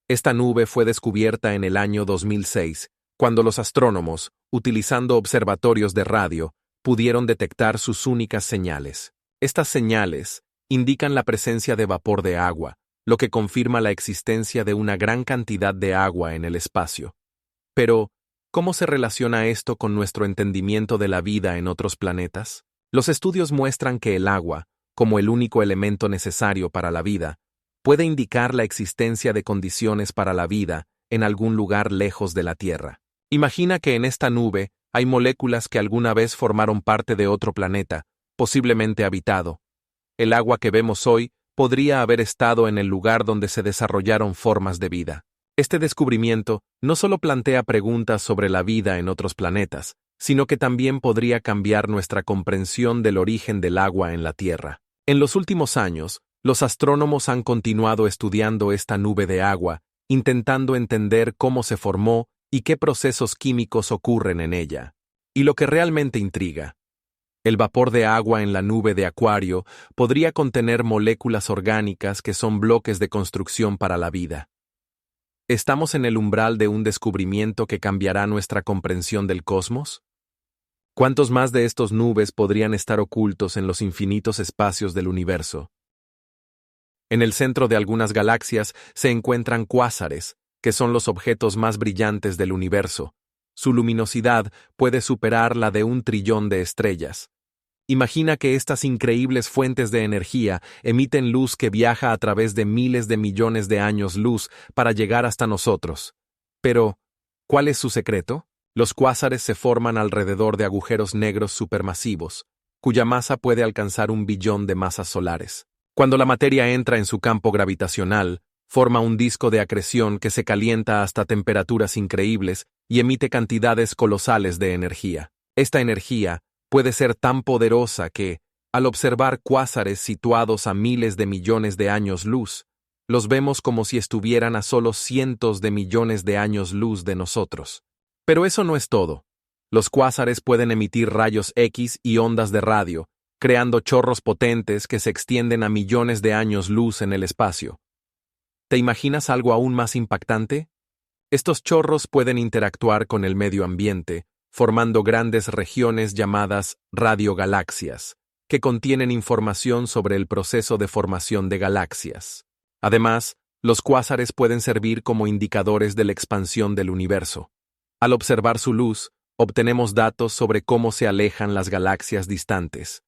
Esta nube fue descubierta en el año 2006, cuando los astrónomos, utilizando observatorios de radio, pudieron detectar sus únicas señales. Estas señales indican la presencia de vapor de agua, lo que confirma la existencia de una gran cantidad de agua en el espacio. Pero, ¿cómo se relaciona esto con nuestro entendimiento de la vida en otros planetas? Los estudios muestran que el agua, como el único elemento necesario para la vida, puede indicar la existencia de condiciones para la vida en algún lugar lejos de la Tierra. Imagina que en esta nube hay moléculas que alguna vez formaron parte de otro planeta, posiblemente habitado. El agua que vemos hoy podría haber estado en el lugar donde se desarrollaron formas de vida. Este descubrimiento no solo plantea preguntas sobre la vida en otros planetas, sino que también podría cambiar nuestra comprensión del origen del agua en la Tierra. En los últimos años, los astrónomos han continuado estudiando esta nube de agua, intentando entender cómo se formó y qué procesos químicos ocurren en ella. Y lo que realmente intriga: el vapor de agua en la nube de Acuario podría contener moléculas orgánicas que son bloques de construcción para la vida. ¿Estamos en el umbral de un descubrimiento que cambiará nuestra comprensión del cosmos? ¿Cuántos más de estos nubes podrían estar ocultos en los infinitos espacios del universo? En el centro de algunas galaxias se encuentran cuásares, que son los objetos más brillantes del universo. Su luminosidad puede superar la de 1 trillón de estrellas. Imagina que estas increíbles fuentes de energía emiten luz que viaja a través de miles de millones de años luz para llegar hasta nosotros. Pero, ¿cuál es su secreto? Los cuásares se forman alrededor de agujeros negros supermasivos, cuya masa puede alcanzar 1 billón de masas solares. Cuando la materia entra en su campo gravitacional, forma un disco de acreción que se calienta hasta temperaturas increíbles y emite cantidades colosales de energía. Esta energía puede ser tan poderosa que, al observar cuásares situados a miles de millones de años luz, los vemos como si estuvieran a solo cientos de millones de años luz de nosotros. Pero eso no es todo. Los cuásares pueden emitir rayos X y ondas de radio, creando chorros potentes que se extienden a millones de años luz en el espacio. ¿Te imaginas algo aún más impactante? Estos chorros pueden interactuar con el medio ambiente, formando grandes regiones llamadas radiogalaxias, que contienen información sobre el proceso de formación de galaxias. Además, los cuásares pueden servir como indicadores de la expansión del universo. Al observar su luz, obtenemos datos sobre cómo se alejan las galaxias distantes.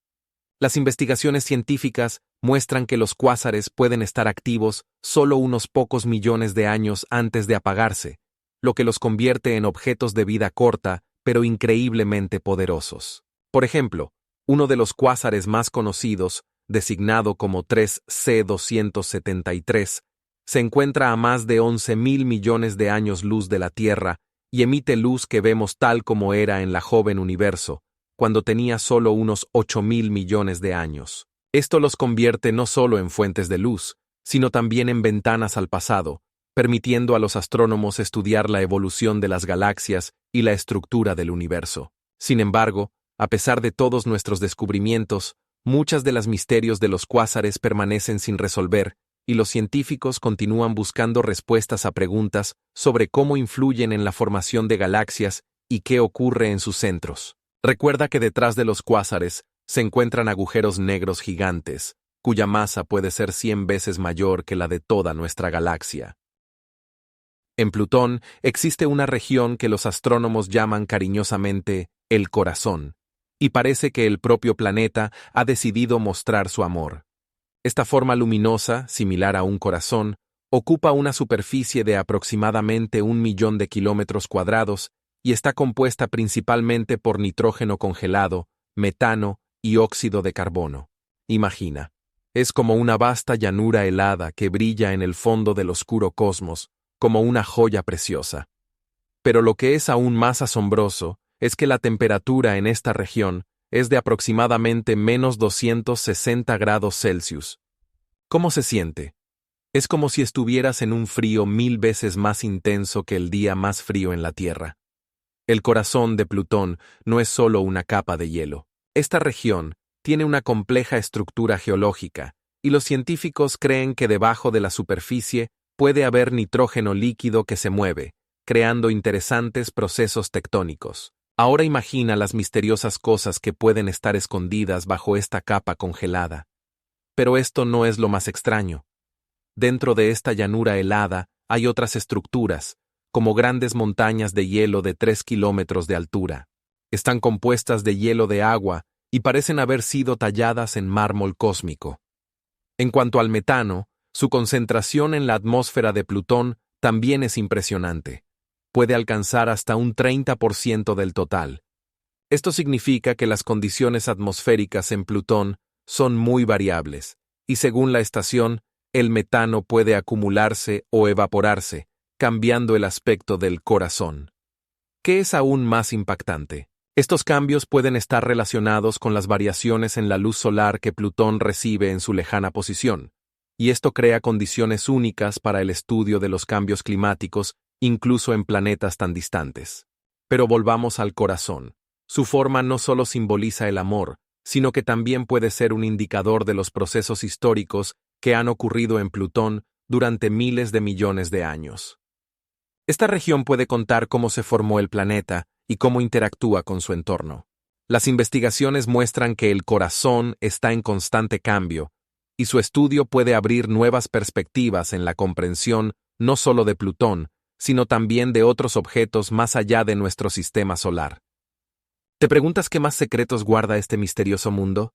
Las investigaciones científicas muestran que los cuásares pueden estar activos solo unos pocos millones de años antes de apagarse, lo que los convierte en objetos de vida corta, pero increíblemente poderosos. Por ejemplo, uno de los cuásares más conocidos, designado como 3C273, se encuentra a más de 11.000 millones de años luz de la Tierra y emite luz que vemos tal como era en la joven universo, cuando tenía solo unos 8.000 millones de años. Esto los convierte no solo en fuentes de luz, sino también en ventanas al pasado, permitiendo a los astrónomos estudiar la evolución de las galaxias y la estructura del universo. Sin embargo, a pesar de todos nuestros descubrimientos, muchos de los misterios de los cuásares permanecen sin resolver, y los científicos continúan buscando respuestas a preguntas sobre cómo influyen en la formación de galaxias y qué ocurre en sus centros. Recuerda que detrás de los cuásares se encuentran agujeros negros gigantes, cuya masa puede ser 100 veces mayor que la de toda nuestra galaxia. En Plutón existe una región que los astrónomos llaman cariñosamente el corazón, y parece que el propio planeta ha decidido mostrar su amor. Esta forma luminosa, similar a un corazón, ocupa una superficie de aproximadamente 1 millón de kilómetros cuadrados y está compuesta principalmente por nitrógeno congelado, metano y óxido de carbono. Imagina, es como una vasta llanura helada que brilla en el fondo del oscuro cosmos, como una joya preciosa. Pero lo que es aún más asombroso es que la temperatura en esta región es de aproximadamente menos 260 grados Celsius. ¿Cómo se siente? Es como si estuvieras en un frío 1000 veces más intenso que el día más frío en la Tierra. El corazón de Plutón no es solo una capa de hielo. Esta región tiene una compleja estructura geológica, y los científicos creen que debajo de la superficie puede haber nitrógeno líquido que se mueve, creando interesantes procesos tectónicos. Ahora imagina las misteriosas cosas que pueden estar escondidas bajo esta capa congelada. Pero esto no es lo más extraño. Dentro de esta llanura helada hay otras estructuras, como grandes montañas de hielo de 3 kilómetros de altura. Están compuestas de hielo de agua y parecen haber sido talladas en mármol cósmico. En cuanto al metano, su concentración en la atmósfera de Plutón también es impresionante. puede alcanzar hasta un 30% del total. Esto significa que las condiciones atmosféricas en Plutón son muy variables, y según la estación, el metano puede acumularse o evaporarse, cambiando el aspecto del corazón. ¿Qué es aún más impactante? Estos cambios pueden estar relacionados con las variaciones en la luz solar que Plutón recibe en su lejana posición, y esto crea condiciones únicas para el estudio de los cambios climáticos, incluso en planetas tan distantes. Pero volvamos al corazón. Su forma no solo simboliza el amor, sino que también puede ser un indicador de los procesos históricos que han ocurrido en Plutón durante miles de millones de años. Esta región puede contar cómo se formó el planeta y cómo interactúa con su entorno. Las investigaciones muestran que el corazón está en constante cambio, y su estudio puede abrir nuevas perspectivas en la comprensión no solo de Plutón, sino también de otros objetos más allá de nuestro sistema solar. ¿Te preguntas qué más secretos guarda este misterioso mundo?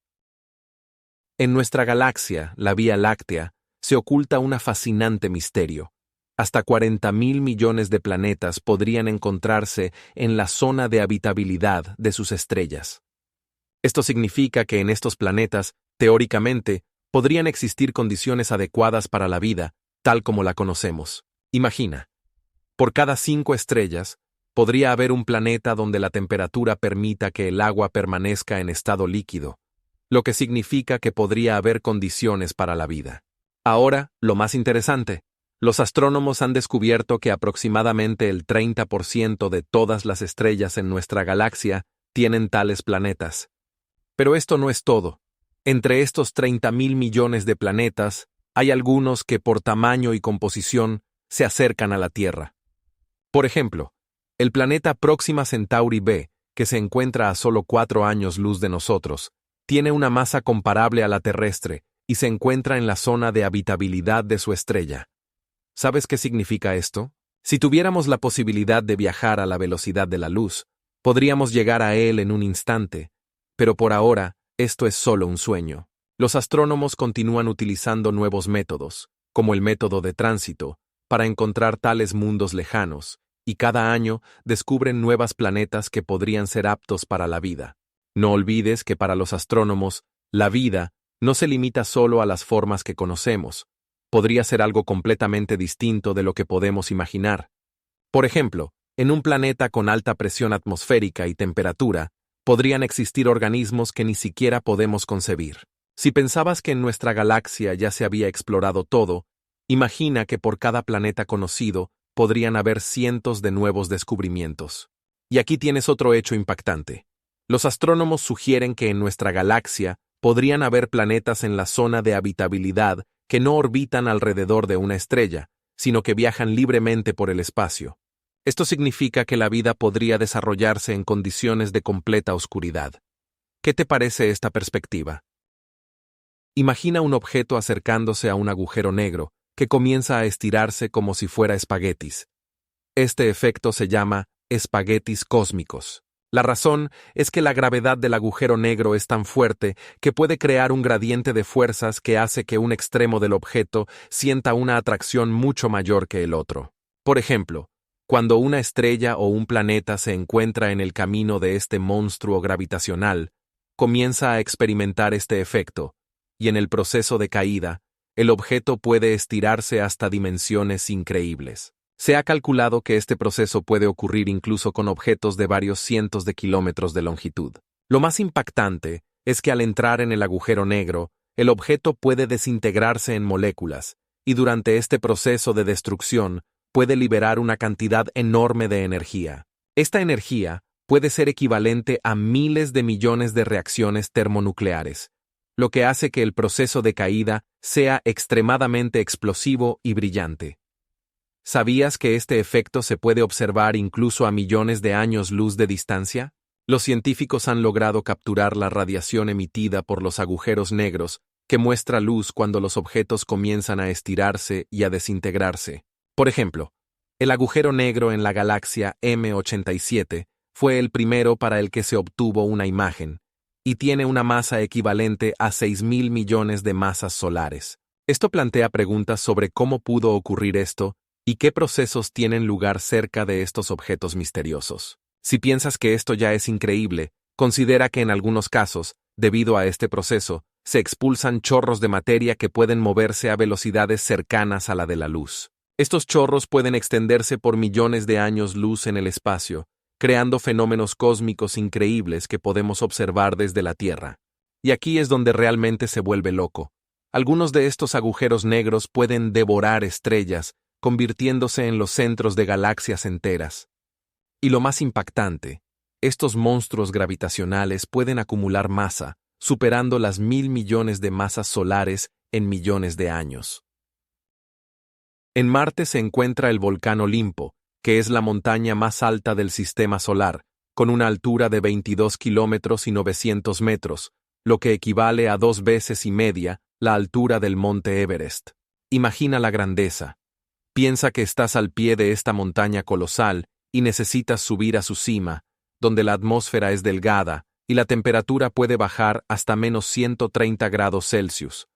En nuestra galaxia, la Vía Láctea, se oculta un fascinante misterio. Hasta 40.000 millones de planetas podrían encontrarse en la zona de habitabilidad de sus estrellas. Esto significa que en estos planetas, teóricamente, podrían existir condiciones adecuadas para la vida, tal como la conocemos. Imagina, por cada 5 estrellas, podría haber un planeta donde la temperatura permita que el agua permanezca en estado líquido, lo que significa que podría haber condiciones para la vida. Ahora, lo más interesante, los astrónomos han descubierto que aproximadamente el 30% de todas las estrellas en nuestra galaxia tienen tales planetas. Pero esto no es todo. Entre estos 30.000 millones de planetas, hay algunos que por tamaño y composición se acercan a la Tierra. Por ejemplo, el planeta Próxima Centauri b, que se encuentra a solo 4 años luz de nosotros, tiene una masa comparable a la terrestre y se encuentra en la zona de habitabilidad de su estrella. ¿Sabes qué significa esto? Si tuviéramos la posibilidad de viajar a la velocidad de la luz, podríamos llegar a él en un instante, pero por ahora, esto es solo un sueño. Los astrónomos continúan utilizando nuevos métodos, como el método de tránsito, para encontrar tales mundos lejanos, y cada año descubren nuevos planetas que podrían ser aptos para la vida. No olvides que para los astrónomos, la vida no se limita solo a las formas que conocemos. Podría ser algo completamente distinto de lo que podemos imaginar. Por ejemplo, en un planeta con alta presión atmosférica y temperatura, podrían existir organismos que ni siquiera podemos concebir. Si pensabas que en nuestra galaxia ya se había explorado todo, imagina que por cada planeta conocido podrían haber cientos de nuevos descubrimientos. Y aquí tienes otro hecho impactante. Los astrónomos sugieren que en nuestra galaxia podrían haber planetas en la zona de habitabilidad que no orbitan alrededor de una estrella, sino que viajan libremente por el espacio. Esto significa que la vida podría desarrollarse en condiciones de completa oscuridad. ¿Qué te parece esta perspectiva? Imagina un objeto acercándose a un agujero negro que comienza a estirarse como si fuera espaguetis. Este efecto se llama espaguetis cósmicos. La razón es que la gravedad del agujero negro es tan fuerte que puede crear un gradiente de fuerzas que hace que un extremo del objeto sienta una atracción mucho mayor que el otro. Por ejemplo, cuando una estrella o un planeta se encuentra en el camino de este monstruo gravitacional, comienza a experimentar este efecto, y en el proceso de caída, el objeto puede estirarse hasta dimensiones increíbles. Se ha calculado que este proceso puede ocurrir incluso con objetos de varios cientos de kilómetros de longitud. Lo más impactante es que al entrar en el agujero negro, el objeto puede desintegrarse en moléculas, y durante este proceso de destrucción puede liberar una cantidad enorme de energía. Esta energía puede ser equivalente a miles de millones de reacciones termonucleares, lo que hace que el proceso de caída sea extremadamente explosivo y brillante. ¿Sabías que este efecto se puede observar incluso a millones de años luz de distancia? Los científicos han logrado capturar la radiación emitida por los agujeros negros, que muestra luz cuando los objetos comienzan a estirarse y a desintegrarse. Por ejemplo, el agujero negro en la galaxia M87 fue el primero para el que se obtuvo una imagen, y tiene una masa equivalente a 6.000 millones de masas solares. Esto plantea preguntas sobre cómo pudo ocurrir esto ¿Y qué procesos tienen lugar cerca de estos objetos misteriosos? Si piensas que esto ya es increíble, considera que en algunos casos, debido a este proceso, se expulsan chorros de materia que pueden moverse a velocidades cercanas a la de la luz. Estos chorros pueden extenderse por millones de años luz en el espacio, creando fenómenos cósmicos increíbles que podemos observar desde la Tierra. Y aquí es donde realmente se vuelve loco. Algunos de estos agujeros negros pueden devorar estrellas, convirtiéndose en los centros de galaxias enteras. Y lo más impactante, estos monstruos gravitacionales pueden acumular masa, superando las 1.000 millones de masas solares en millones de años. En Marte se encuentra el volcán Olimpo, que es la montaña más alta del sistema solar, con una altura de 22 kilómetros y 900 metros, lo que equivale a 2 veces y media la altura del monte Everest. Imagina la grandeza. Piensa que estás al pie de esta montaña colosal y necesitas subir a su cima, donde la atmósfera es delgada y la temperatura puede bajar hasta menos 130 grados Celsius.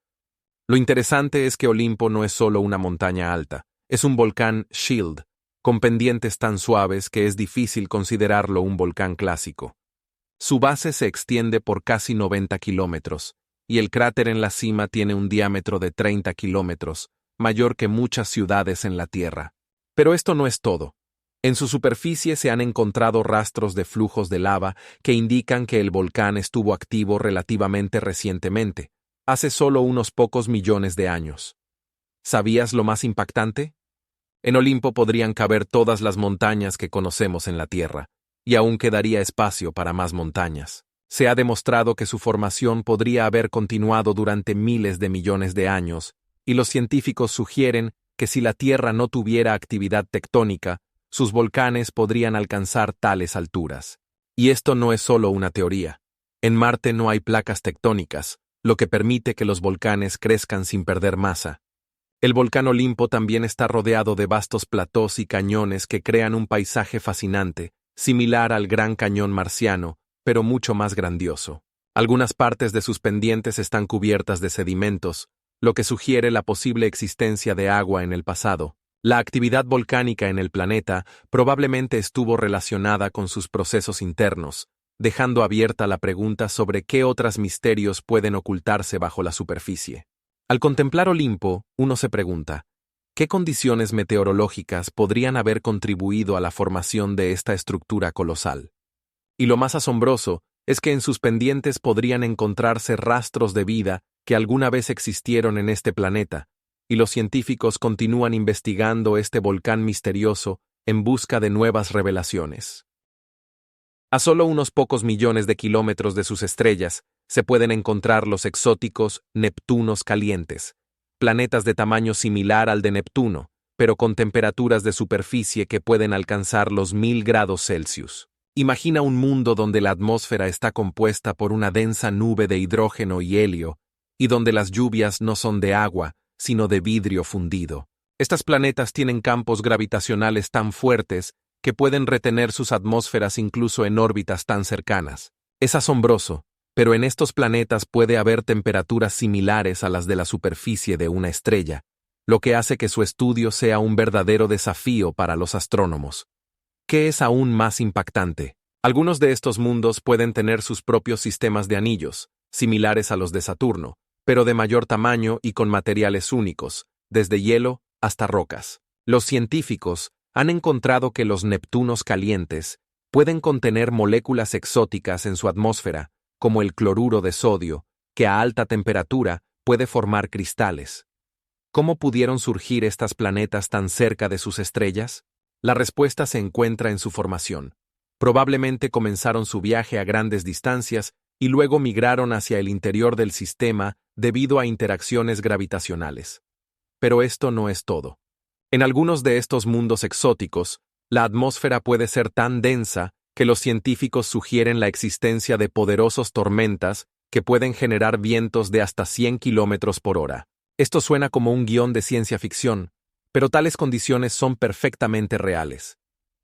Lo interesante es que Olimpo no es solo una montaña alta, es un volcán shield, con pendientes tan suaves que es difícil considerarlo un volcán clásico. Su base se extiende por casi 90 kilómetros, y el cráter en la cima tiene un diámetro de 30 kilómetros, mayor que muchas ciudades en la Tierra. Pero esto no es todo. En su superficie se han encontrado rastros de flujos de lava que indican que el volcán estuvo activo relativamente recientemente, hace solo unos pocos millones de años. ¿Sabías lo más impactante? En Olimpo podrían caber todas las montañas que conocemos en la Tierra, y aún quedaría espacio para más montañas. Se ha demostrado que su formación podría haber continuado durante miles de millones de años, y los científicos sugieren que si la Tierra no tuviera actividad tectónica, sus volcanes podrían alcanzar tales alturas. Y esto no es solo una teoría. En Marte no hay placas tectónicas, lo que permite que los volcanes crezcan sin perder masa. El volcán Olimpo también está rodeado de vastos platós y cañones que crean un paisaje fascinante, similar al Gran Cañón marciano, pero mucho más grandioso. Algunas partes de sus pendientes están cubiertas de sedimentos, lo que sugiere la posible existencia de agua en el pasado. La actividad volcánica en el planeta probablemente estuvo relacionada con sus procesos internos, dejando abierta la pregunta sobre qué otros misterios pueden ocultarse bajo la superficie. Al contemplar Olimpo, uno se pregunta, ¿qué condiciones meteorológicas podrían haber contribuido a la formación de esta estructura colosal? Y lo más asombroso es que en sus pendientes podrían encontrarse rastros de vida que alguna vez existieron en este planeta, y los científicos continúan investigando este volcán misterioso en busca de nuevas revelaciones. A solo unos pocos millones de kilómetros de sus estrellas, se pueden encontrar los exóticos Neptunos calientes, planetas de tamaño similar al de Neptuno, pero con temperaturas de superficie que pueden alcanzar los 1.000 grados Celsius. Imagina un mundo donde la atmósfera está compuesta por una densa nube de hidrógeno y helio, y donde las lluvias no son de agua, sino de vidrio fundido. Estos planetas tienen campos gravitacionales tan fuertes que pueden retener sus atmósferas incluso en órbitas tan cercanas. Es asombroso, pero en estos planetas puede haber temperaturas similares a las de la superficie de una estrella, lo que hace que su estudio sea un verdadero desafío para los astrónomos. ¿Qué es aún más impactante? Algunos de estos mundos pueden tener sus propios sistemas de anillos, similares a los de Saturno, pero de mayor tamaño y con materiales únicos, desde hielo hasta rocas. Los científicos han encontrado que los Neptunos calientes pueden contener moléculas exóticas en su atmósfera, como el cloruro de sodio, que a alta temperatura puede formar cristales. ¿Cómo pudieron surgir estos planetas tan cerca de sus estrellas? La respuesta se encuentra en su formación. Probablemente comenzaron su viaje a grandes distancias y luego migraron hacia el interior del sistema debido a interacciones gravitacionales. Pero esto no es todo. En algunos de estos mundos exóticos, la atmósfera puede ser tan densa que los científicos sugieren la existencia de poderosas tormentas que pueden generar vientos de hasta 100 kilómetros por hora. Esto suena como un guión de ciencia ficción, pero tales condiciones son perfectamente reales.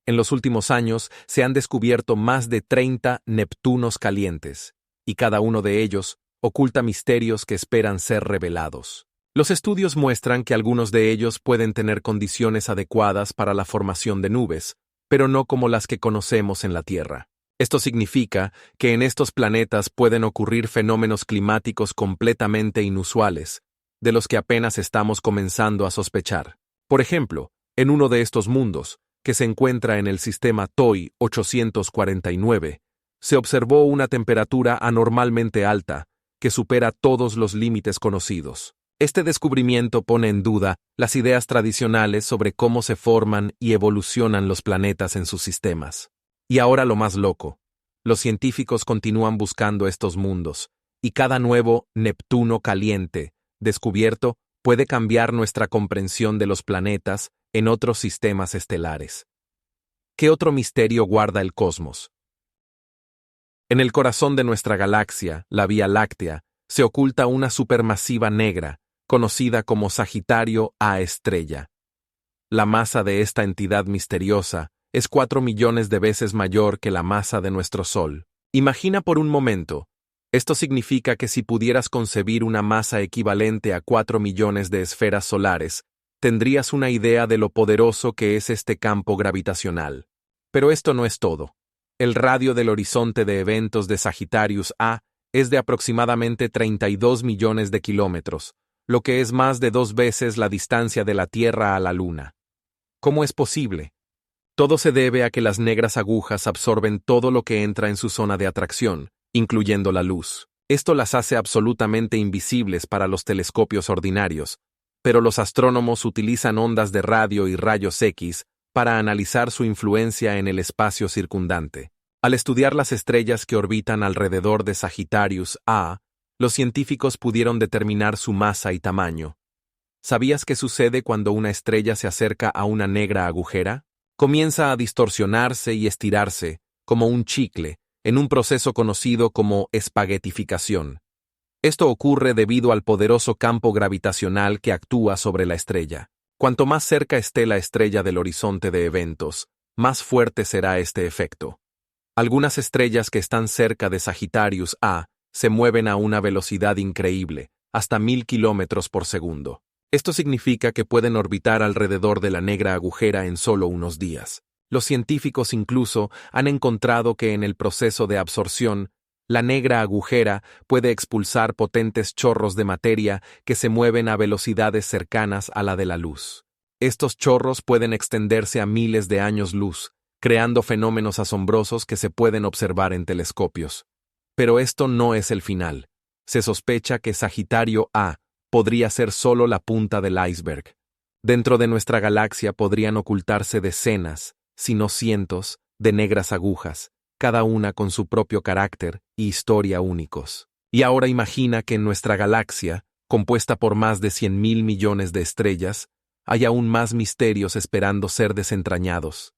En los últimos años se han descubierto más de 30 Neptunos calientes, y cada uno de ellos oculta misterios que esperan ser revelados. Los estudios muestran que algunos de ellos pueden tener condiciones adecuadas para la formación de nubes, pero no como las que conocemos en la Tierra. Esto significa que en estos planetas pueden ocurrir fenómenos climáticos completamente inusuales, de los que apenas estamos comenzando a sospechar. Por ejemplo, en uno de estos mundos, que se encuentra en el sistema TOI 849, se observó una temperatura anormalmente alta, que supera todos los límites conocidos. Este descubrimiento pone en duda las ideas tradicionales sobre cómo se forman y evolucionan los planetas en sus sistemas. Y ahora lo más loco. Los científicos continúan buscando estos mundos, y cada nuevo Neptuno caliente descubierto puede cambiar nuestra comprensión de los planetas en otros sistemas estelares. ¿Qué otro misterio guarda el cosmos? En el corazón de nuestra galaxia, la Vía Láctea, se oculta una supermasiva negra, conocida como Sagitario A estrella. La masa de esta entidad misteriosa es 4 millones de veces mayor que la masa de nuestro Sol. Imagina por un momento. Esto significa que si pudieras concebir una masa equivalente a 4 millones de esferas solares, tendrías una idea de lo poderoso que es este campo gravitacional. Pero esto no es todo. El radio del horizonte de eventos de Sagittarius A es de aproximadamente 32 millones de kilómetros, lo que es más de 2 veces la distancia de la Tierra a la Luna. ¿Cómo es posible? Todo se debe a que las negras agujas absorben todo lo que entra en su zona de atracción, incluyendo la luz. Esto las hace absolutamente invisibles para los telescopios ordinarios, pero los astrónomos utilizan ondas de radio y rayos X para analizar su influencia en el espacio circundante. Al estudiar las estrellas que orbitan alrededor de Sagittarius A, los científicos pudieron determinar su masa y tamaño. ¿Sabías qué sucede cuando una estrella se acerca a una negra agujera? Comienza a distorsionarse y estirarse, como un chicle, en un proceso conocido como espaguetificación. Esto ocurre debido al poderoso campo gravitacional que actúa sobre la estrella. Cuanto más cerca esté la estrella del horizonte de eventos, más fuerte será este efecto. Algunas estrellas que están cerca de Sagittarius A se mueven a una velocidad increíble, hasta 1000 kilómetros por segundo. Esto significa que pueden orbitar alrededor de la negra agujera en solo unos días. Los científicos incluso han encontrado que en el proceso de absorción, la negra agujera puede expulsar potentes chorros de materia que se mueven a velocidades cercanas a la de la luz. Estos chorros pueden extenderse a miles de años luz, creando fenómenos asombrosos que se pueden observar en telescopios. Pero esto no es el final. Se sospecha que Sagitario A podría ser solo la punta del iceberg. Dentro de nuestra galaxia podrían ocultarse decenas, si no cientos, de negras agujas, cada una con su propio carácter y historia únicos. Y ahora imagina que en nuestra galaxia, compuesta por más de 100.000 millones de estrellas, hay aún más misterios esperando ser desentrañados.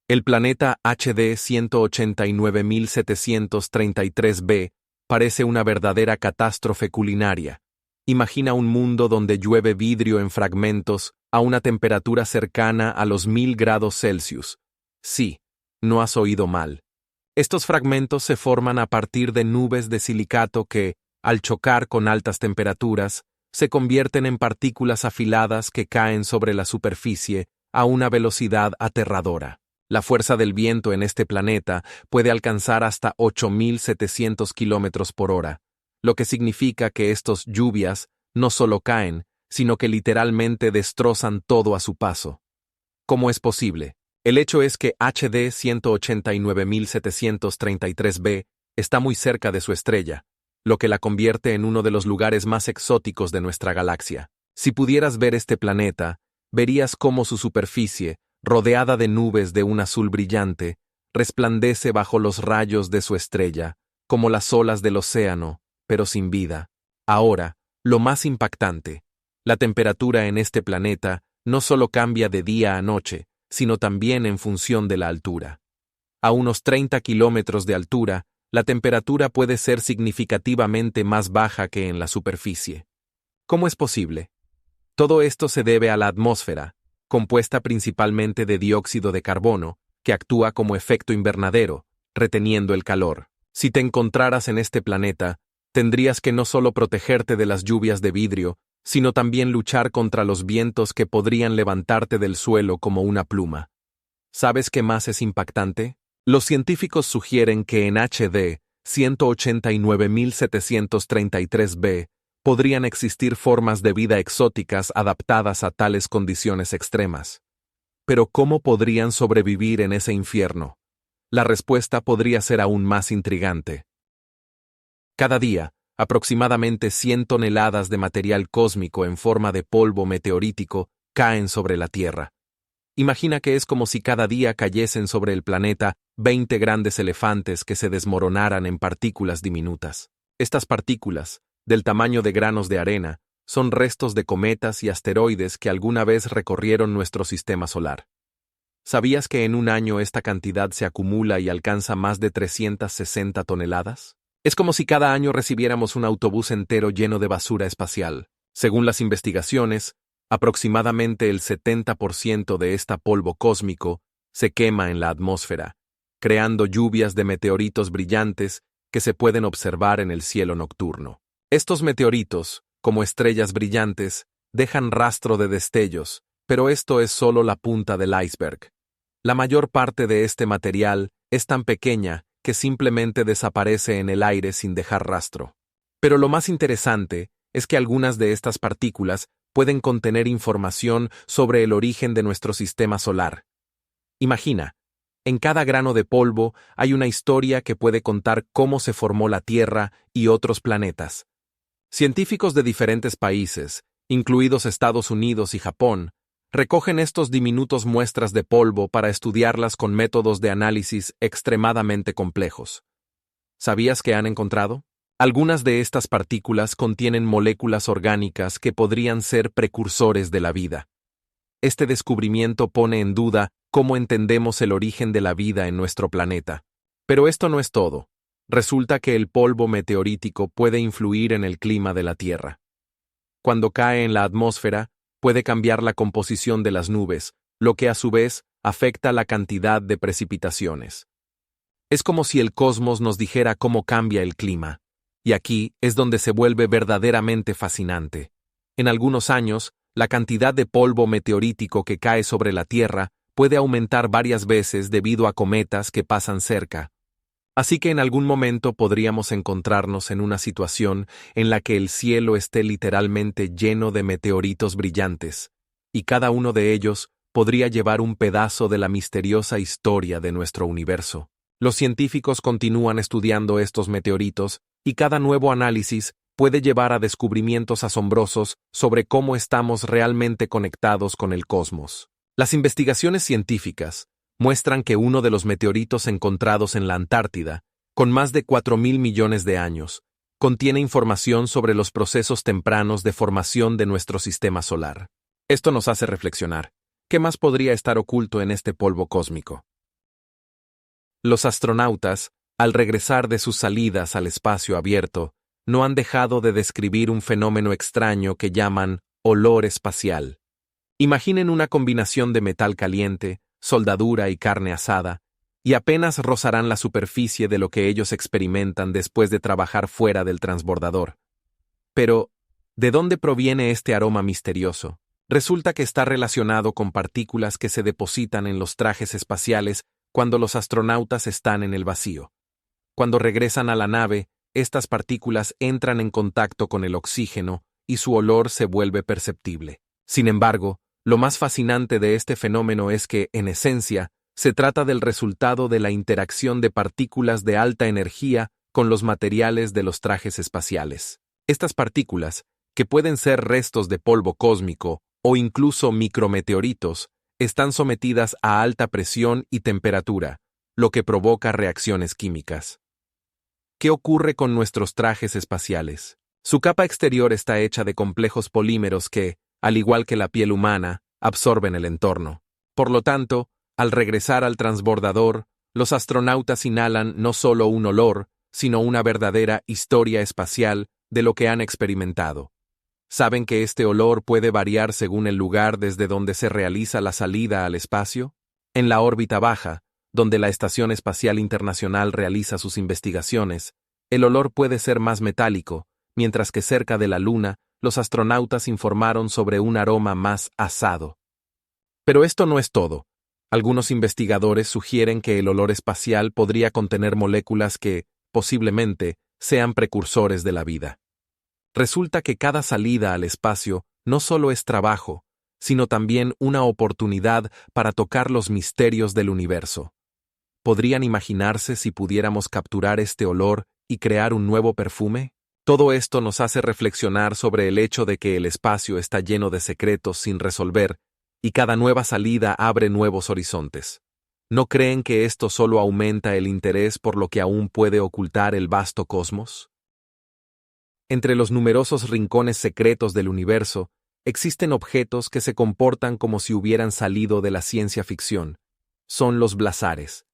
El planeta HD 189.733b parece una verdadera catástrofe culinaria. Imagina un mundo donde llueve vidrio en fragmentos a una temperatura cercana a los 1000 grados Celsius. Sí, no has oído mal. Estos fragmentos se forman a partir de nubes de silicato que, al chocar con altas temperaturas, se convierten en partículas afiladas que caen sobre la superficie a una velocidad aterradora. La fuerza del viento en este planeta puede alcanzar hasta 8.700 kilómetros por hora, lo que significa que estas lluvias no solo caen, sino que literalmente destrozan todo a su paso. ¿Cómo es posible? El hecho es que HD 189.733b está muy cerca de su estrella, lo que la convierte en uno de los lugares más exóticos de nuestra galaxia. Si pudieras ver este planeta, verías cómo su superficie, rodeada de nubes de un azul brillante, resplandece bajo los rayos de su estrella, como las olas del océano, pero sin vida. Ahora, lo más impactante, la temperatura en este planeta no solo cambia de día a noche, sino también en función de la altura. A unos 30 kilómetros de altura, la temperatura puede ser significativamente más baja que en la superficie. ¿Cómo es posible? Todo esto se debe a la atmósfera, compuesta principalmente de dióxido de carbono, que actúa como efecto invernadero, reteniendo el calor. Si te encontraras en este planeta, Tendrías que no solo protegerte de las lluvias de vidrio, sino también luchar contra los vientos que podrían levantarte del suelo como una pluma. ¿Sabes qué más es impactante? Los científicos sugieren que en HD 189.733b podrían existir formas de vida exóticas adaptadas a tales condiciones extremas. Pero ¿cómo podrían sobrevivir en ese infierno? La respuesta podría ser aún más intrigante. Cada día, aproximadamente 100 toneladas de material cósmico en forma de polvo meteorítico caen sobre la Tierra. Imagina que es como si cada día cayesen sobre el planeta 20 grandes elefantes que se desmoronaran en partículas diminutas. Estas partículas, del tamaño de granos de arena, son restos de cometas y asteroides que alguna vez recorrieron nuestro sistema solar. ¿Sabías que en un año esta cantidad se acumula y alcanza más de 360 toneladas? Es como si cada año recibiéramos un autobús entero lleno de basura espacial. Según las investigaciones, aproximadamente el 70% de este polvo cósmico se quema en la atmósfera, creando lluvias de meteoritos brillantes que se pueden observar en el cielo nocturno. Estos meteoritos, como estrellas brillantes, dejan rastro de destellos, pero esto es solo la punta del iceberg. La mayor parte de este material es tan pequeña que simplemente desaparece en el aire sin dejar rastro. Pero lo más interesante es que algunas de estas partículas pueden contener información sobre el origen de nuestro sistema solar. Imagina, en cada grano de polvo hay una historia que puede contar cómo se formó la Tierra y otros planetas. Científicos de diferentes países, incluidos Estados Unidos y Japón, recogen estos diminutos muestras de polvo para estudiarlas con métodos de análisis extremadamente complejos. ¿Sabías que han encontrado? Algunas de estas partículas contienen moléculas orgánicas que podrían ser precursores de la vida. Este descubrimiento pone en duda cómo entendemos el origen de la vida en nuestro planeta. Pero esto no es todo. Resulta que el polvo meteorítico puede influir en el clima de la Tierra. Cuando cae en la atmósfera, puede cambiar la composición de las nubes, lo que a su vez afecta la cantidad de precipitaciones. Es como si el cosmos nos dijera cómo cambia el clima, y aquí es donde se vuelve verdaderamente fascinante. En algunos años, la cantidad de polvo meteorítico que cae sobre la Tierra puede aumentar varias veces debido a cometas que pasan cerca. Así que en algún momento podríamos encontrarnos en una situación en la que el cielo esté literalmente lleno de meteoritos brillantes, y cada uno de ellos podría llevar un pedazo de la misteriosa historia de nuestro universo. Los científicos continúan estudiando estos meteoritos, y cada nuevo análisis puede llevar a descubrimientos asombrosos sobre cómo estamos realmente conectados con el cosmos. Las investigaciones científicas muestran que uno de los meteoritos encontrados en la Antártida, con más de 4.000 millones de años, contiene información sobre los procesos tempranos de formación de nuestro sistema solar. Esto nos hace reflexionar. ¿Qué más podría estar oculto en este polvo cósmico? Los astronautas, al regresar de sus salidas al espacio abierto, no han dejado de describir un fenómeno extraño que llaman olor espacial. Imaginen una combinación de metal caliente, soldadura y carne asada, y apenas rozarán la superficie de lo que ellos experimentan después de trabajar fuera del transbordador. Pero, ¿de dónde proviene este aroma misterioso? Resulta que está relacionado con partículas que se depositan en los trajes espaciales cuando los astronautas están en el vacío. Cuando regresan a la nave, estas partículas entran en contacto con el oxígeno y su olor se vuelve perceptible. Sin embargo, lo más fascinante de este fenómeno es que, en esencia, se trata del resultado de la interacción de partículas de alta energía con los materiales de los trajes espaciales. Estas partículas, que pueden ser restos de polvo cósmico o incluso micrometeoritos, están sometidas a alta presión y temperatura, lo que provoca reacciones químicas. ¿Qué ocurre con nuestros trajes espaciales? Su capa exterior está hecha de complejos polímeros que, al igual que la piel humana, absorben el entorno. Por lo tanto, al regresar al transbordador, los astronautas inhalan no solo un olor, sino una verdadera historia espacial de lo que han experimentado. ¿Saben que este olor puede variar según el lugar desde donde se realiza la salida al espacio? En la órbita baja, donde la Estación Espacial Internacional realiza sus investigaciones, el olor puede ser más metálico, mientras que cerca de la Luna, los astronautas informaron sobre un aroma más asado. Pero esto no es todo. Algunos investigadores sugieren que el olor espacial podría contener moléculas que, posiblemente, sean precursores de la vida. Resulta que cada salida al espacio no solo es trabajo, sino también una oportunidad para tocar los misterios del universo. ¿Podrían imaginarse si pudiéramos capturar este olor y crear un nuevo perfume? Todo esto nos hace reflexionar sobre el hecho de que el espacio está lleno de secretos sin resolver, y cada nueva salida abre nuevos horizontes. ¿No creen que esto solo aumenta el interés por lo que aún puede ocultar el vasto cosmos? Entre los numerosos rincones secretos del universo, existen objetos que se comportan como si hubieran salido de la ciencia ficción. Son los blazares.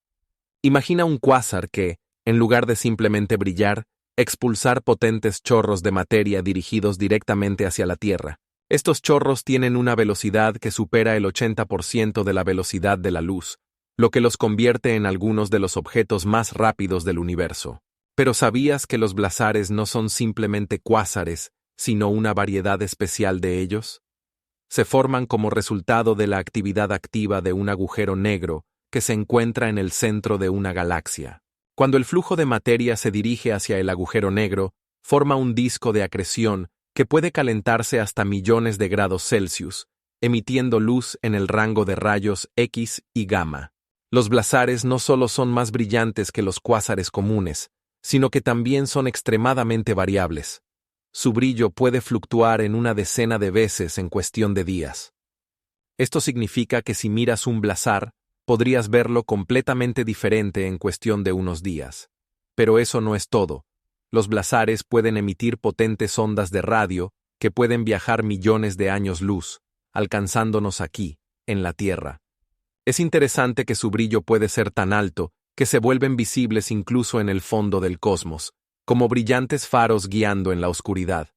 Imagina un cuásar que, en lugar de simplemente brillar, expulsar potentes chorros de materia dirigidos directamente hacia la Tierra. Estos chorros tienen una velocidad que supera el 80% de la velocidad de la luz, lo que los convierte en algunos de los objetos más rápidos del universo. Pero ¿sabías que los blazares no son simplemente cuásares, sino una variedad especial de ellos? Se forman como resultado de la actividad activa de un agujero negro que se encuentra en el centro de una galaxia. Cuando el flujo de materia se dirige hacia el agujero negro, forma un disco de acreción que puede calentarse hasta millones de grados Celsius, emitiendo luz en el rango de rayos X y gamma. Los blazares no solo son más brillantes que los cuásares comunes, sino que también son extremadamente variables. Su brillo puede fluctuar en una decena de veces en cuestión de días. Esto significa que si miras un blazar, podrías verlo completamente diferente en cuestión de unos días. Pero eso no es todo. Los blazares pueden emitir potentes ondas de radio que pueden viajar millones de años luz, alcanzándonos aquí, en la Tierra. Es interesante que su brillo puede ser tan alto que se vuelven visibles incluso en el fondo del cosmos, como brillantes faros guiando en la oscuridad.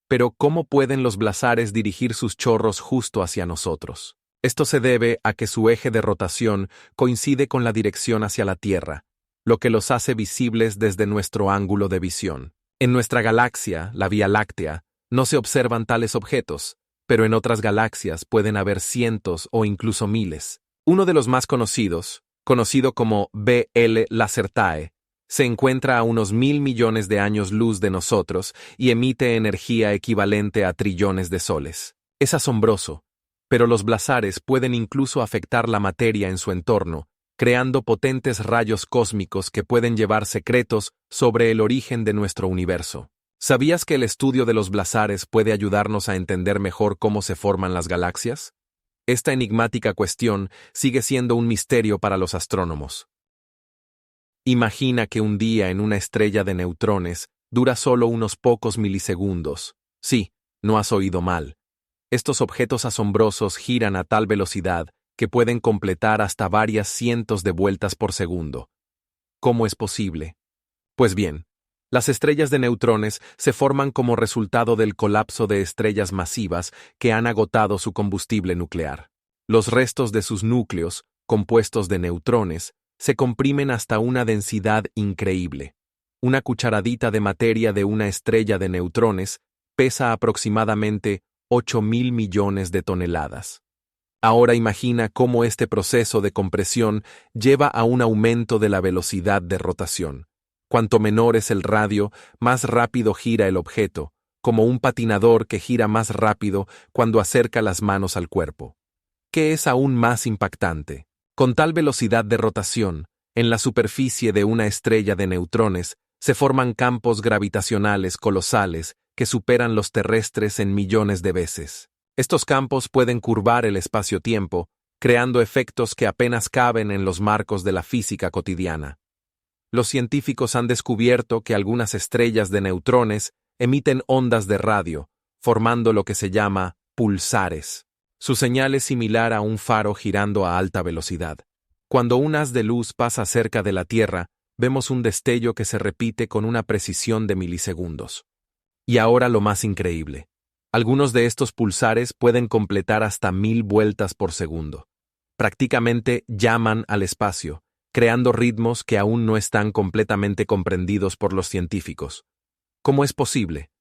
Pero ¿cómo pueden los blazares dirigir sus chorros justo hacia nosotros? Esto se debe a que su eje de rotación coincide con la dirección hacia la Tierra, lo que los hace visibles desde nuestro ángulo de visión. En nuestra galaxia, la Vía Láctea, no se observan tales objetos, pero en otras galaxias pueden haber cientos o incluso miles. Uno de los más conocido como BL Lacertae, se encuentra a unos 1.000 millones de años luz de nosotros y emite energía equivalente a trillones de soles. Es asombroso, pero los blazares pueden incluso afectar la materia en su entorno, creando potentes rayos cósmicos que pueden llevar secretos sobre el origen de nuestro universo. ¿Sabías que el estudio de los blazares puede ayudarnos a entender mejor cómo se forman las galaxias? Esta enigmática cuestión sigue siendo un misterio para los astrónomos. Imagina que un día en una estrella de neutrones dura solo unos pocos milisegundos. Sí, no has oído mal. Estos objetos asombrosos giran a tal velocidad que pueden completar hasta varias cientos de vueltas por segundo. ¿Cómo es posible? Pues bien, las estrellas de neutrones se forman como resultado del colapso de estrellas masivas que han agotado su combustible nuclear. Los restos de sus núcleos, compuestos de neutrones, se comprimen hasta una densidad increíble. Una cucharadita de materia de una estrella de neutrones pesa aproximadamente 8.000 millones de toneladas. Ahora imagina cómo este proceso de compresión lleva a un aumento de la velocidad de rotación. Cuanto menor es el radio, más rápido gira el objeto, como un patinador que gira más rápido cuando acerca las manos al cuerpo. ¿Qué es aún más impactante? Con tal velocidad de rotación, en la superficie de una estrella de neutrones, se forman campos gravitacionales colosales que superan los terrestres en millones de veces. Estos campos pueden curvar el espacio-tiempo, creando efectos que apenas caben en los marcos de la física cotidiana. Los científicos han descubierto que algunas estrellas de neutrones emiten ondas de radio, formando lo que se llama pulsares. Su señal es similar a un faro girando a alta velocidad. Cuando un haz de luz pasa cerca de la Tierra, vemos un destello que se repite con una precisión de milisegundos. Y ahora lo más increíble. Algunos de estos pulsares pueden completar hasta 1.000 vueltas por segundo. Prácticamente llaman al espacio, creando ritmos que aún no están completamente comprendidos por los científicos. ¿Cómo es posible?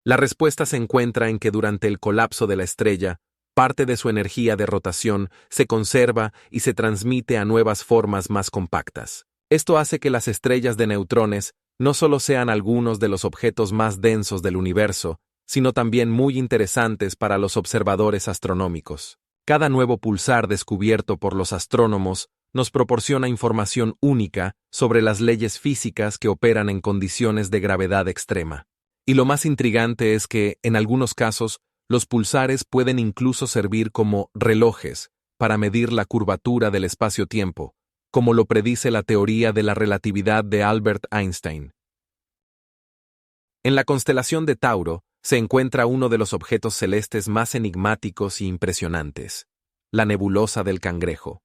La respuesta se encuentra en que durante el colapso de la estrella, parte de su energía de rotación se conserva y se transmite a nuevas formas más compactas. Esto hace que las estrellas de neutrones no solo sean algunos de los objetos más densos del universo, sino también muy interesantes para los observadores astronómicos. Cada nuevo pulsar descubierto por los astrónomos nos proporciona información única sobre las leyes físicas que operan en condiciones de gravedad extrema. Y lo más intrigante es que, en algunos casos, los pulsares pueden incluso servir como relojes para medir la curvatura del espacio-tiempo, como lo predice la teoría de la relatividad de Albert Einstein. En la constelación de Tauro se encuentra uno de los objetos celestes más enigmáticos y impresionantes, la nebulosa del Cangrejo.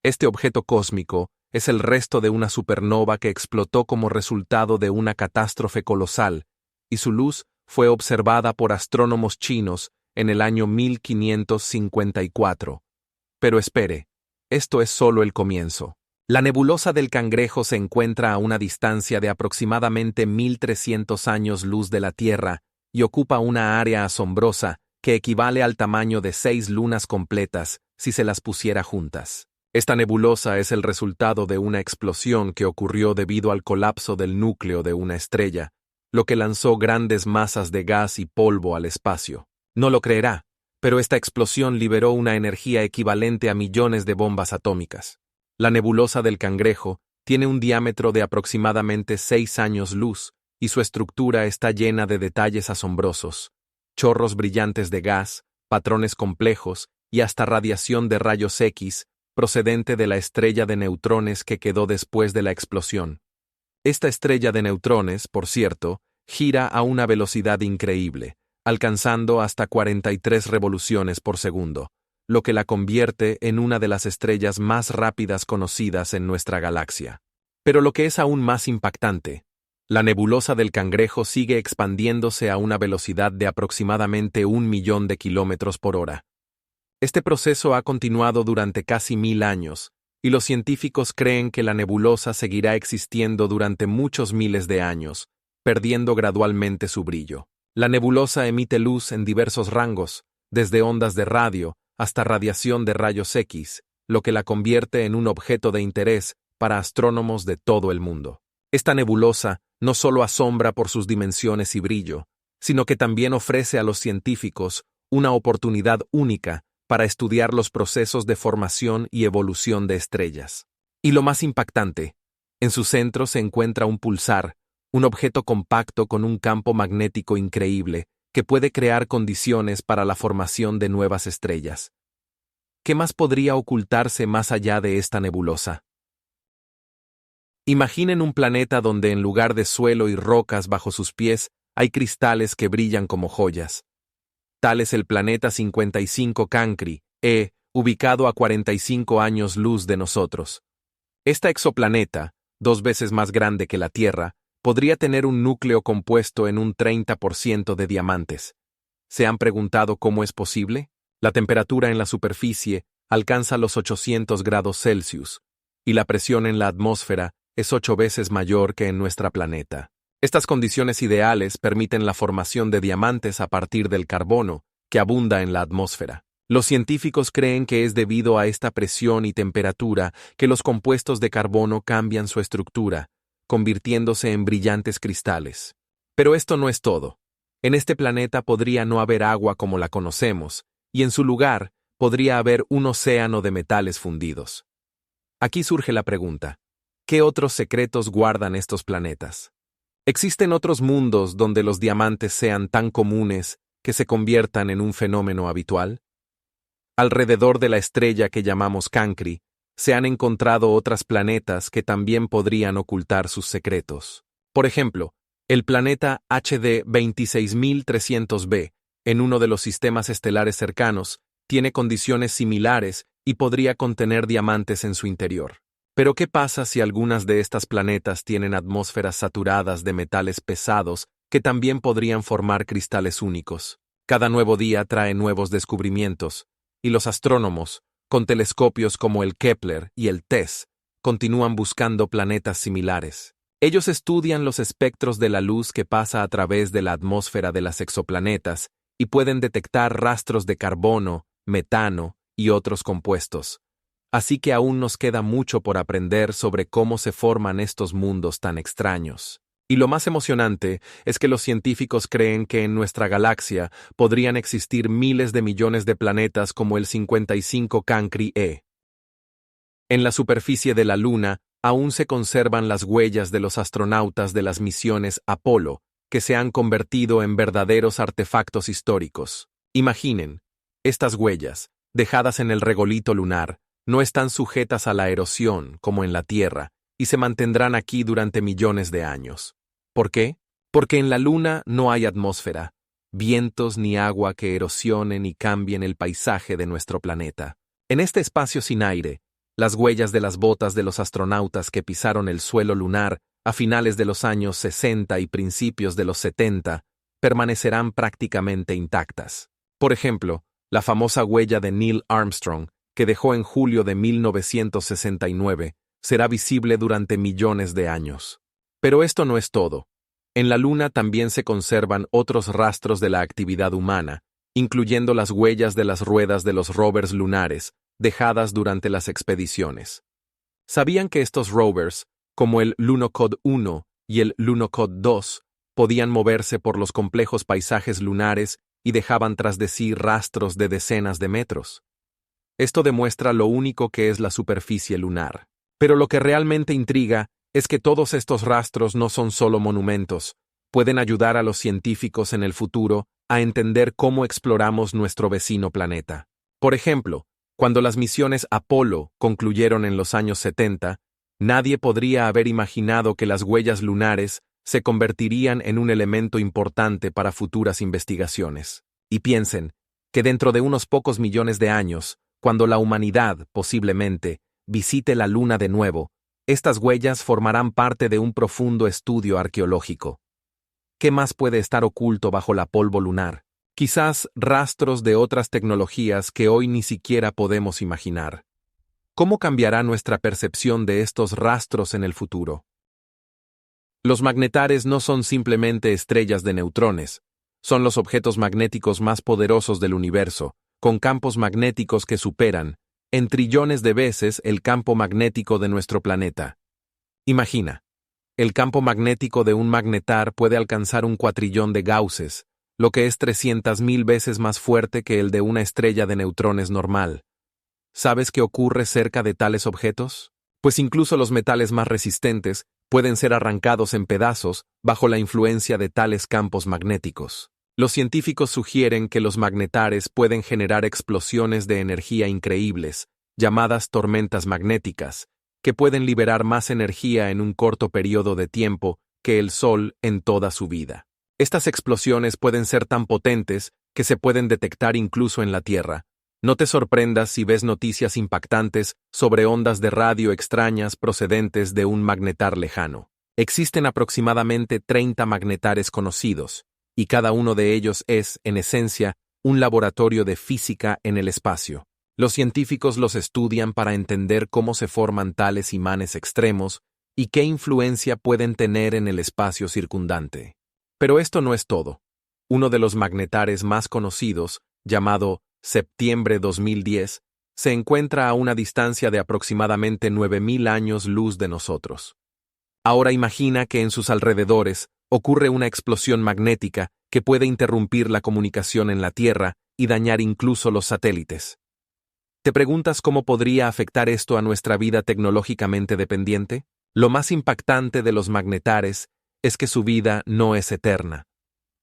Este objeto cósmico es el resto de una supernova que explotó como resultado de una catástrofe colosal, y su luz fue observada por astrónomos chinos en el año 1554. Pero espere, esto es solo el comienzo. La nebulosa del Cangrejo se encuentra a una distancia de aproximadamente 1300 años luz de la Tierra y ocupa una área asombrosa que equivale al tamaño de 6 lunas completas si se las pusiera juntas. Esta nebulosa es el resultado de una explosión que ocurrió debido al colapso del núcleo de una estrella, lo que lanzó grandes masas de gas y polvo al espacio. No lo creerá, pero esta explosión liberó una energía equivalente a millones de bombas atómicas. La nebulosa del Cangrejo tiene un diámetro de aproximadamente 6 años luz y su estructura está llena de detalles asombrosos, chorros brillantes de gas, patrones complejos y hasta radiación de rayos X procedente de la estrella de neutrones que quedó después de la explosión. Esta estrella de neutrones, por cierto, gira a una velocidad increíble, alcanzando hasta 43 revoluciones por segundo, lo que la convierte en una de las estrellas más rápidas conocidas en nuestra galaxia. Pero lo que es aún más impactante, la nebulosa del Cangrejo sigue expandiéndose a una velocidad de aproximadamente 1.000.000 de kilómetros por hora. Este proceso ha continuado durante casi 1000 años, y los científicos creen que la nebulosa seguirá existiendo durante muchos miles de años, perdiendo gradualmente su brillo. La nebulosa emite luz en diversos rangos, desde ondas de radio hasta radiación de rayos X, lo que la convierte en un objeto de interés para astrónomos de todo el mundo. Esta nebulosa no solo asombra por sus dimensiones y brillo, sino que también ofrece a los científicos una oportunidad única para estudiar los procesos de formación y evolución de estrellas. Y lo más impactante, en su centro se encuentra un pulsar, un objeto compacto con un campo magnético increíble que puede crear condiciones para la formación de nuevas estrellas. ¿Qué más podría ocultarse más allá de esta nebulosa? Imaginen un planeta donde en lugar de suelo y rocas bajo sus pies hay cristales que brillan como joyas. Tal es el planeta 55 Cancri, ubicado a 45 años luz de nosotros. Esta exoplaneta, 2 veces más grande que la Tierra, podría tener un núcleo compuesto en un 30% de diamantes. ¿Se han preguntado cómo es posible? La temperatura en la superficie alcanza los 800 grados Celsius, y la presión en la atmósfera es 8 veces mayor que en nuestro planeta. Estas condiciones ideales permiten la formación de diamantes a partir del carbono, que abunda en la atmósfera. Los científicos creen que es debido a esta presión y temperatura que los compuestos de carbono cambian su estructura, convirtiéndose en brillantes cristales. Pero esto no es todo. En este planeta podría no haber agua como la conocemos, y en su lugar podría haber un océano de metales fundidos. Aquí surge la pregunta: ¿qué otros secretos guardan estos planetas? ¿Existen otros mundos donde los diamantes sean tan comunes que se conviertan en un fenómeno habitual? Alrededor de la estrella que llamamos Cancri, se han encontrado otros planetas que también podrían ocultar sus secretos. Por ejemplo, el planeta HD 26300b, en uno de los sistemas estelares cercanos, tiene condiciones similares y podría contener diamantes en su interior. Pero ¿qué pasa si algunas de estas planetas tienen atmósferas saturadas de metales pesados que también podrían formar cristales únicos? Cada nuevo día trae nuevos descubrimientos, y los astrónomos, con telescopios como el Kepler y el TESS, continúan buscando planetas similares. Ellos estudian los espectros de la luz que pasa a través de la atmósfera de las exoplanetas y pueden detectar rastros de carbono, metano y otros compuestos. Así que aún nos queda mucho por aprender sobre cómo se forman estos mundos tan extraños. Y lo más emocionante es que los científicos creen que en nuestra galaxia podrían existir miles de millones de planetas como el 55 Cancri E. En la superficie de la Luna aún se conservan las huellas de los astronautas de las misiones Apolo, que se han convertido en verdaderos artefactos históricos. Imaginen, estas huellas, dejadas en el regolito lunar, no están sujetas a la erosión como en la Tierra y se mantendrán aquí durante millones de años. ¿Por qué? Porque en la Luna no hay atmósfera, vientos ni agua que erosionen y cambien el paisaje de nuestro planeta. En este espacio sin aire, las huellas de las botas de los astronautas que pisaron el suelo lunar a finales de los años 60 y principios de los 70 permanecerán prácticamente intactas. Por ejemplo, la famosa huella de Neil Armstrong, que dejó en julio de 1969, será visible durante millones de años. Pero esto no es todo. En la Luna también se conservan otros rastros de la actividad humana, incluyendo las huellas de las ruedas de los rovers lunares, dejadas durante las expediciones. ¿Sabían que estos rovers, como el Lunokhod 1 y el Lunokhod 2, podían moverse por los complejos paisajes lunares y dejaban tras de sí rastros de decenas de metros? Esto demuestra lo único que es la superficie lunar. Pero lo que realmente intriga es que todos estos rastros no son solo monumentos, pueden ayudar a los científicos en el futuro a entender cómo exploramos nuestro vecino planeta. Por ejemplo, cuando las misiones Apolo concluyeron en los años 70, nadie podría haber imaginado que las huellas lunares se convertirían en un elemento importante para futuras investigaciones. Y piensen que dentro de unos pocos millones de años, cuando la humanidad, posiblemente, visite la Luna de nuevo, estas huellas formarán parte de un profundo estudio arqueológico. ¿Qué más puede estar oculto bajo la polvo lunar? Quizás rastros de otras tecnologías que hoy ni siquiera podemos imaginar. ¿Cómo cambiará nuestra percepción de estos rastros en el futuro? Los magnetares no son simplemente estrellas de neutrones, son los objetos magnéticos más poderosos del universo, con campos magnéticos que superan, en trillones de veces, el campo magnético de nuestro planeta. Imagina, el campo magnético de un magnetar puede alcanzar un cuatrillón de gausses, lo que es 300.000 veces más fuerte que el de una estrella de neutrones normal. ¿Sabes qué ocurre cerca de tales objetos? Pues incluso los metales más resistentes pueden ser arrancados en pedazos bajo la influencia de tales campos magnéticos. Los científicos sugieren que los magnetares pueden generar explosiones de energía increíbles, llamadas tormentas magnéticas, que pueden liberar más energía en un corto periodo de tiempo que el Sol en toda su vida. Estas explosiones pueden ser tan potentes que se pueden detectar incluso en la Tierra. No te sorprendas si ves noticias impactantes sobre ondas de radio extrañas procedentes de un magnetar lejano. Existen aproximadamente 30 magnetares conocidos, y cada uno de ellos es, en esencia, un laboratorio de física en el espacio. Los científicos los estudian para entender cómo se forman tales imanes extremos y qué influencia pueden tener en el espacio circundante. Pero esto no es todo. Uno de los magnetares más conocidos, llamado Septiembre 2010, se encuentra a una distancia de aproximadamente 9.000 años luz de nosotros. Ahora imagina que en sus alrededores ocurre una explosión magnética que puede interrumpir la comunicación en la Tierra y dañar incluso los satélites. ¿Te preguntas cómo podría afectar esto a nuestra vida tecnológicamente dependiente? Lo más impactante de los magnetares es que su vida no es eterna.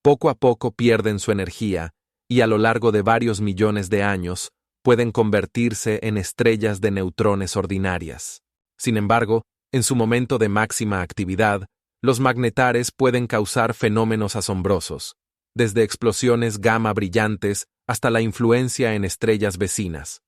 Poco a poco pierden su energía y a lo largo de varios millones de años pueden convertirse en estrellas de neutrones ordinarias. Sin embargo, en su momento de máxima actividad, los magnetares pueden causar fenómenos asombrosos, desde explosiones gamma brillantes hasta la influencia en estrellas vecinas.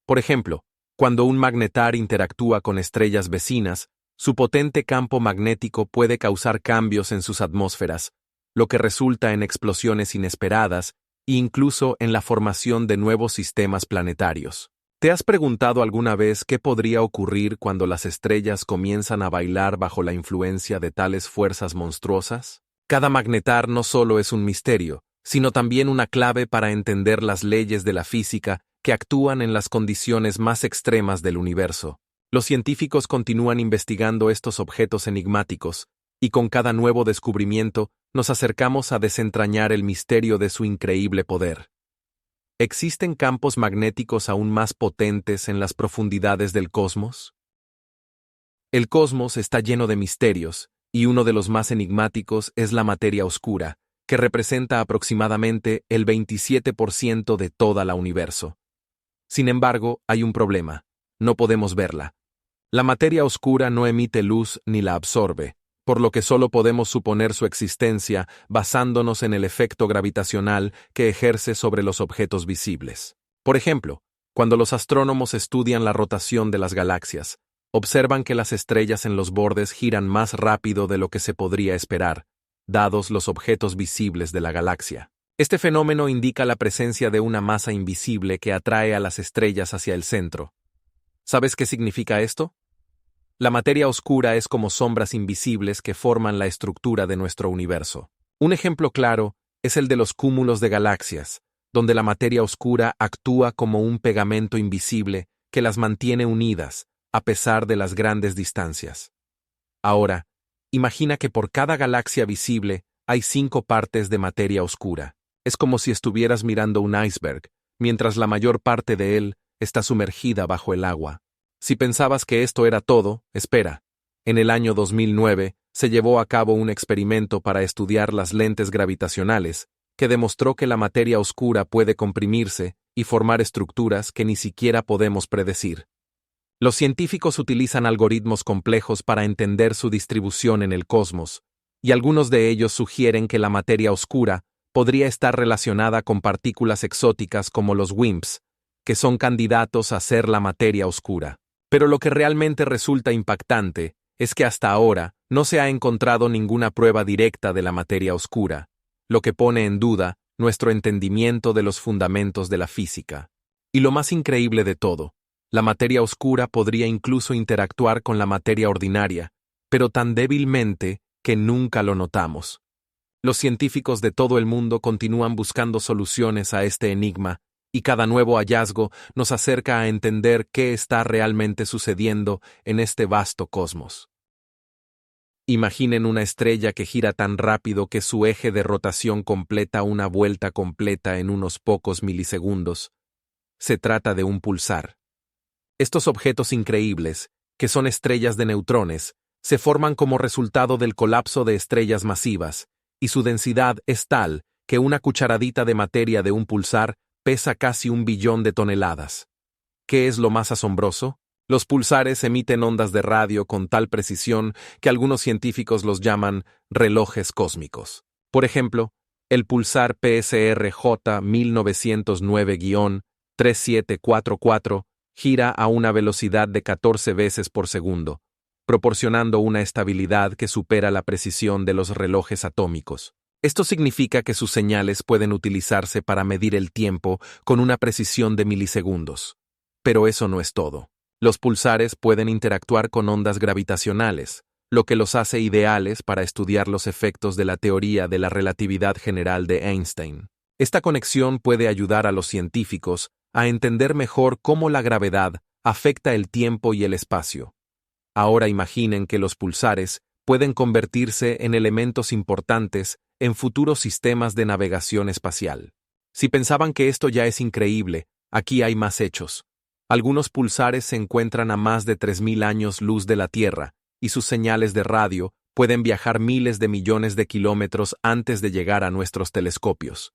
Por ejemplo, cuando un magnetar interactúa con estrellas vecinas, su potente campo magnético puede causar cambios en sus atmósferas, lo que resulta en explosiones inesperadas e incluso en la formación de nuevos sistemas planetarios. ¿Te has preguntado alguna vez qué podría ocurrir cuando las estrellas comienzan a bailar bajo la influencia de tales fuerzas monstruosas? Cada magnetar no solo es un misterio, sino también una clave para entender las leyes de la física que actúan en las condiciones más extremas del universo. Los científicos continúan investigando estos objetos enigmáticos, y con cada nuevo descubrimiento nos acercamos a desentrañar el misterio de su increíble poder. ¿Existen campos magnéticos aún más potentes en las profundidades del cosmos? El cosmos está lleno de misterios, y uno de los más enigmáticos es la materia oscura, que representa aproximadamente el 27% de toda la universo. Sin embargo, hay un problema: no podemos verla. La materia oscura no emite luz ni la absorbe, por lo que solo podemos suponer su existencia basándonos en el efecto gravitacional que ejerce sobre los objetos visibles. Por ejemplo, cuando los astrónomos estudian la rotación de las galaxias, observan que las estrellas en los bordes giran más rápido de lo que se podría esperar, dados los objetos visibles de la galaxia. Este fenómeno indica la presencia de una masa invisible que atrae a las estrellas hacia el centro. ¿Sabes qué significa esto? La materia oscura es como sombras invisibles que forman la estructura de nuestro universo. Un ejemplo claro es el de los cúmulos de galaxias, donde la materia oscura actúa como un pegamento invisible que las mantiene unidas, a pesar de las grandes distancias. Ahora, imagina que por cada galaxia visible hay 5 partes de materia oscura. Es como si estuvieras mirando un iceberg, mientras la mayor parte de él está sumergida bajo el agua. Si pensabas que esto era todo, espera. En el año 2009 se llevó a cabo un experimento para estudiar las lentes gravitacionales, que demostró que la materia oscura puede comprimirse y formar estructuras que ni siquiera podemos predecir. Los científicos utilizan algoritmos complejos para entender su distribución en el cosmos, y algunos de ellos sugieren que la materia oscura podría estar relacionada con partículas exóticas como los WIMPs, que son candidatos a ser la materia oscura. Pero lo que realmente resulta impactante es que hasta ahora no se ha encontrado ninguna prueba directa de la materia oscura, lo que pone en duda nuestro entendimiento de los fundamentos de la física. Y lo más increíble de todo, la materia oscura podría incluso interactuar con la materia ordinaria, pero tan débilmente que nunca lo notamos. Los científicos de todo el mundo continúan buscando soluciones a este enigma, y cada nuevo hallazgo nos acerca a entender qué está realmente sucediendo en este vasto cosmos. Imaginen una estrella que gira tan rápido que su eje de rotación completa una vuelta completa en unos pocos milisegundos. Se trata de un pulsar. Estos objetos increíbles, que son estrellas de neutrones, se forman como resultado del colapso de estrellas masivas, y su densidad es tal que una cucharadita de materia de un pulsar pesa casi 1 billón de toneladas. ¿Qué es lo más asombroso? Los pulsares emiten ondas de radio con tal precisión que algunos científicos los llaman relojes cósmicos. Por ejemplo, el pulsar PSRJ 1909-3744 gira a una velocidad de 14 veces por segundo, proporcionando una estabilidad que supera la precisión de los relojes atómicos. Esto significa que sus señales pueden utilizarse para medir el tiempo con una precisión de milisegundos. Pero eso no es todo. Los pulsares pueden interactuar con ondas gravitacionales, lo que los hace ideales para estudiar los efectos de la teoría de la relatividad general de Einstein. Esta conexión puede ayudar a los científicos a entender mejor cómo la gravedad afecta el tiempo y el espacio. Ahora imaginen que los pulsares pueden convertirse en elementos importantes en futuros sistemas de navegación espacial. Si pensaban que esto ya es increíble, aquí hay más hechos. Algunos pulsares se encuentran a más de 3.000 años luz de la Tierra, y sus señales de radio pueden viajar miles de millones de kilómetros antes de llegar a nuestros telescopios.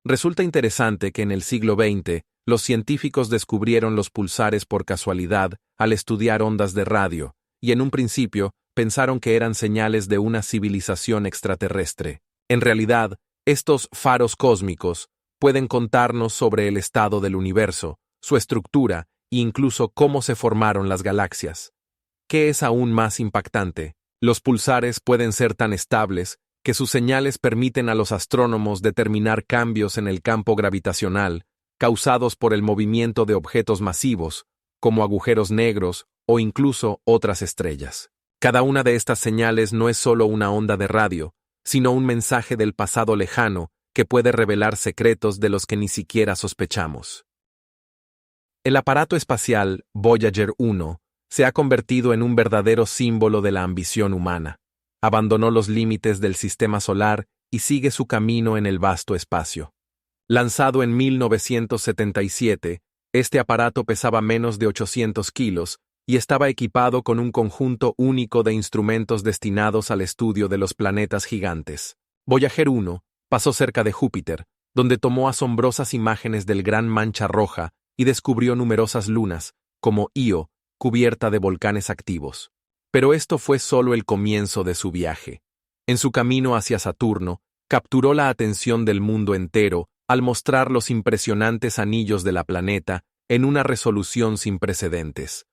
Resulta interesante que en el siglo XX, los científicos descubrieron los pulsares por casualidad al estudiar ondas de radio, y en un principio pensaron que eran señales de una civilización extraterrestre. En realidad, estos faros cósmicos pueden contarnos sobre el estado del universo, su estructura e incluso cómo se formaron las galaxias. ¿Qué es aún más impactante? Los pulsares pueden ser tan estables que sus señales permiten a los astrónomos determinar cambios en el campo gravitacional, causados por el movimiento de objetos masivos, como agujeros negros o incluso otras estrellas. Cada una de estas señales no es solo una onda de radio, sino un mensaje del pasado lejano que puede revelar secretos de los que ni siquiera sospechamos. El aparato espacial Voyager 1 se ha convertido en un verdadero símbolo de la ambición humana. Abandonó los límites del sistema solar y sigue su camino en el vasto espacio. Lanzado en 1977, este aparato pesaba menos de 800 kilos y estaba equipado con un conjunto único de instrumentos destinados al estudio de los planetas gigantes. Voyager 1 pasó cerca de Júpiter, donde tomó asombrosas imágenes del Gran Mancha Roja y descubrió numerosas lunas, como Io, cubierta de volcanes activos. Pero esto fue solo el comienzo de su viaje. En su camino hacia Saturno, capturó la atención del mundo entero al mostrar los impresionantes anillos de la planeta en una resolución sin precedentes.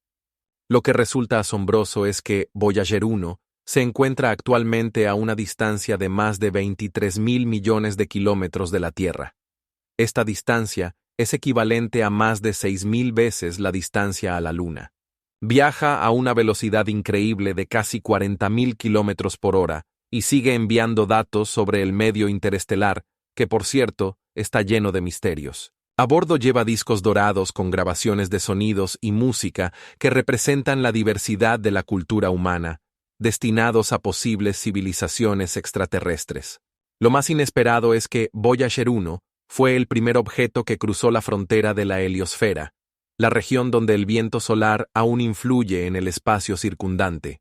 Lo que resulta asombroso es que Voyager 1 se encuentra actualmente a una distancia de más de 23.000 millones de kilómetros de la Tierra. Esta distancia es equivalente a más de 6.000 veces la distancia a la Luna. Viaja a una velocidad increíble de casi 40.000 kilómetros por hora y sigue enviando datos sobre el medio interestelar, que por cierto, está lleno de misterios. A bordo lleva discos dorados con grabaciones de sonidos y música que representan la diversidad de la cultura humana, destinados a posibles civilizaciones extraterrestres. Lo más inesperado es que Voyager 1 fue el primer objeto que cruzó la frontera de la heliosfera, la región donde el viento solar aún influye en el espacio circundante.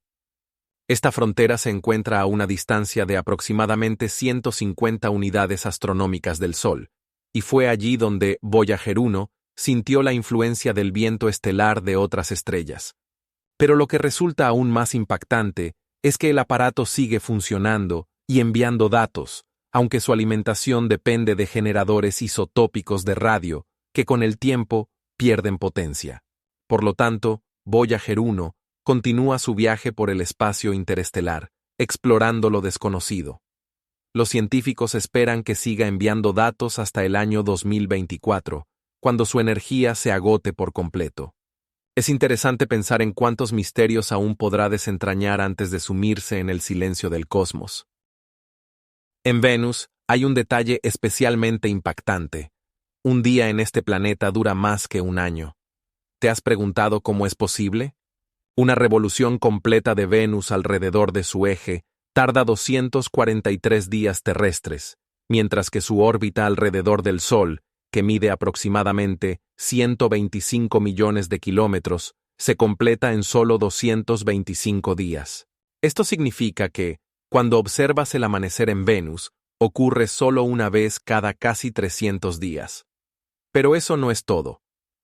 Esta frontera se encuentra a una distancia de aproximadamente 150 unidades astronómicas del Sol, y fue allí donde Voyager 1 sintió la influencia del viento estelar de otras estrellas. Pero lo que resulta aún más impactante es que el aparato sigue funcionando y enviando datos, aunque su alimentación depende de generadores isotópicos de radio que con el tiempo pierden potencia. Por lo tanto, Voyager 1 continúa su viaje por el espacio interestelar, explorando lo desconocido. Los científicos esperan que siga enviando datos hasta el año 2024, cuando su energía se agote por completo. Es interesante pensar en cuántos misterios aún podrá desentrañar antes de sumirse en el silencio del cosmos. En Venus hay un detalle especialmente impactante. Un día en este planeta dura más que un año. ¿Te has preguntado cómo es posible? Una revolución completa de Venus alrededor de su eje tarda 243 días terrestres, mientras que su órbita alrededor del Sol, que mide aproximadamente 125 millones de kilómetros, se completa en solo 225 días. Esto significa que, cuando observas el amanecer en Venus, ocurre solo una vez cada casi 300 días. Pero eso no es todo.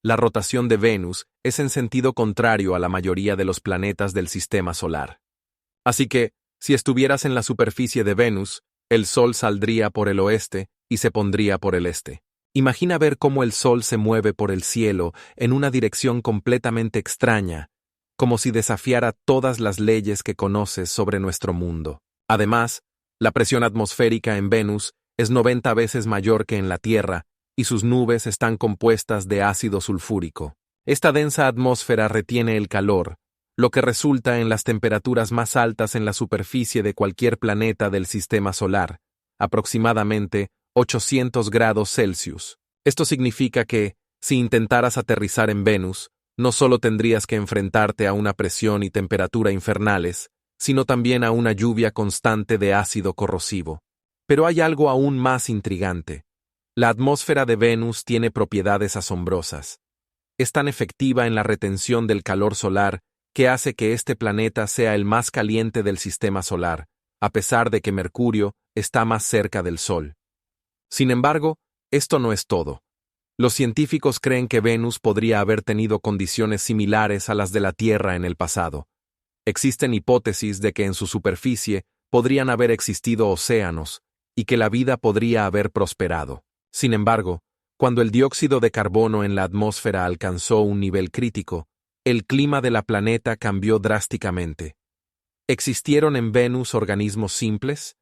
La rotación de Venus es en sentido contrario a la mayoría de los planetas del sistema solar. Así que, si estuvieras en la superficie de Venus, el Sol saldría por el oeste y se pondría por el este. Imagina ver cómo el Sol se mueve por el cielo en una dirección completamente extraña, como si desafiara todas las leyes que conoces sobre nuestro mundo. Además, la presión atmosférica en Venus es 90 veces mayor que en la Tierra, y sus nubes están compuestas de ácido sulfúrico. Esta densa atmósfera retiene el calor, lo que resulta en las temperaturas más altas en la superficie de cualquier planeta del sistema solar, aproximadamente 800 grados Celsius. Esto significa que, si intentaras aterrizar en Venus, no solo tendrías que enfrentarte a una presión y temperatura infernales, sino también a una lluvia constante de ácido corrosivo. Pero hay algo aún más intrigante. La atmósfera de Venus tiene propiedades asombrosas. Es tan efectiva en la retención del calor solar que hace que este planeta sea el más caliente del sistema solar, a pesar de que Mercurio está más cerca del Sol. Sin embargo, esto no es todo. Los científicos creen que Venus podría haber tenido condiciones similares a las de la Tierra en el pasado. Existen hipótesis de que en su superficie podrían haber existido océanos y que la vida podría haber prosperado. Sin embargo, cuando el dióxido de carbono en la atmósfera alcanzó un nivel crítico, el clima de la planeta cambió drásticamente. ¿Existieron en Venus organismos simples?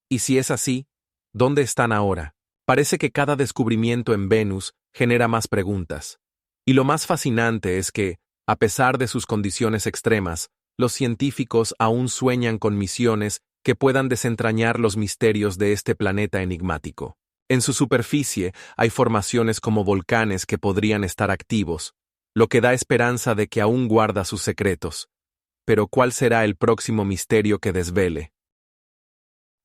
Y si es así, ¿dónde están ahora? Parece que cada descubrimiento en Venus genera más preguntas. Y lo más fascinante es que, a pesar de sus condiciones extremas, los científicos aún sueñan con misiones que puedan desentrañar los misterios de este planeta enigmático. En su superficie hay formaciones como volcanes que podrían estar activos, lo que da esperanza de que aún guarda sus secretos. Pero ¿cuál será el próximo misterio que desvele?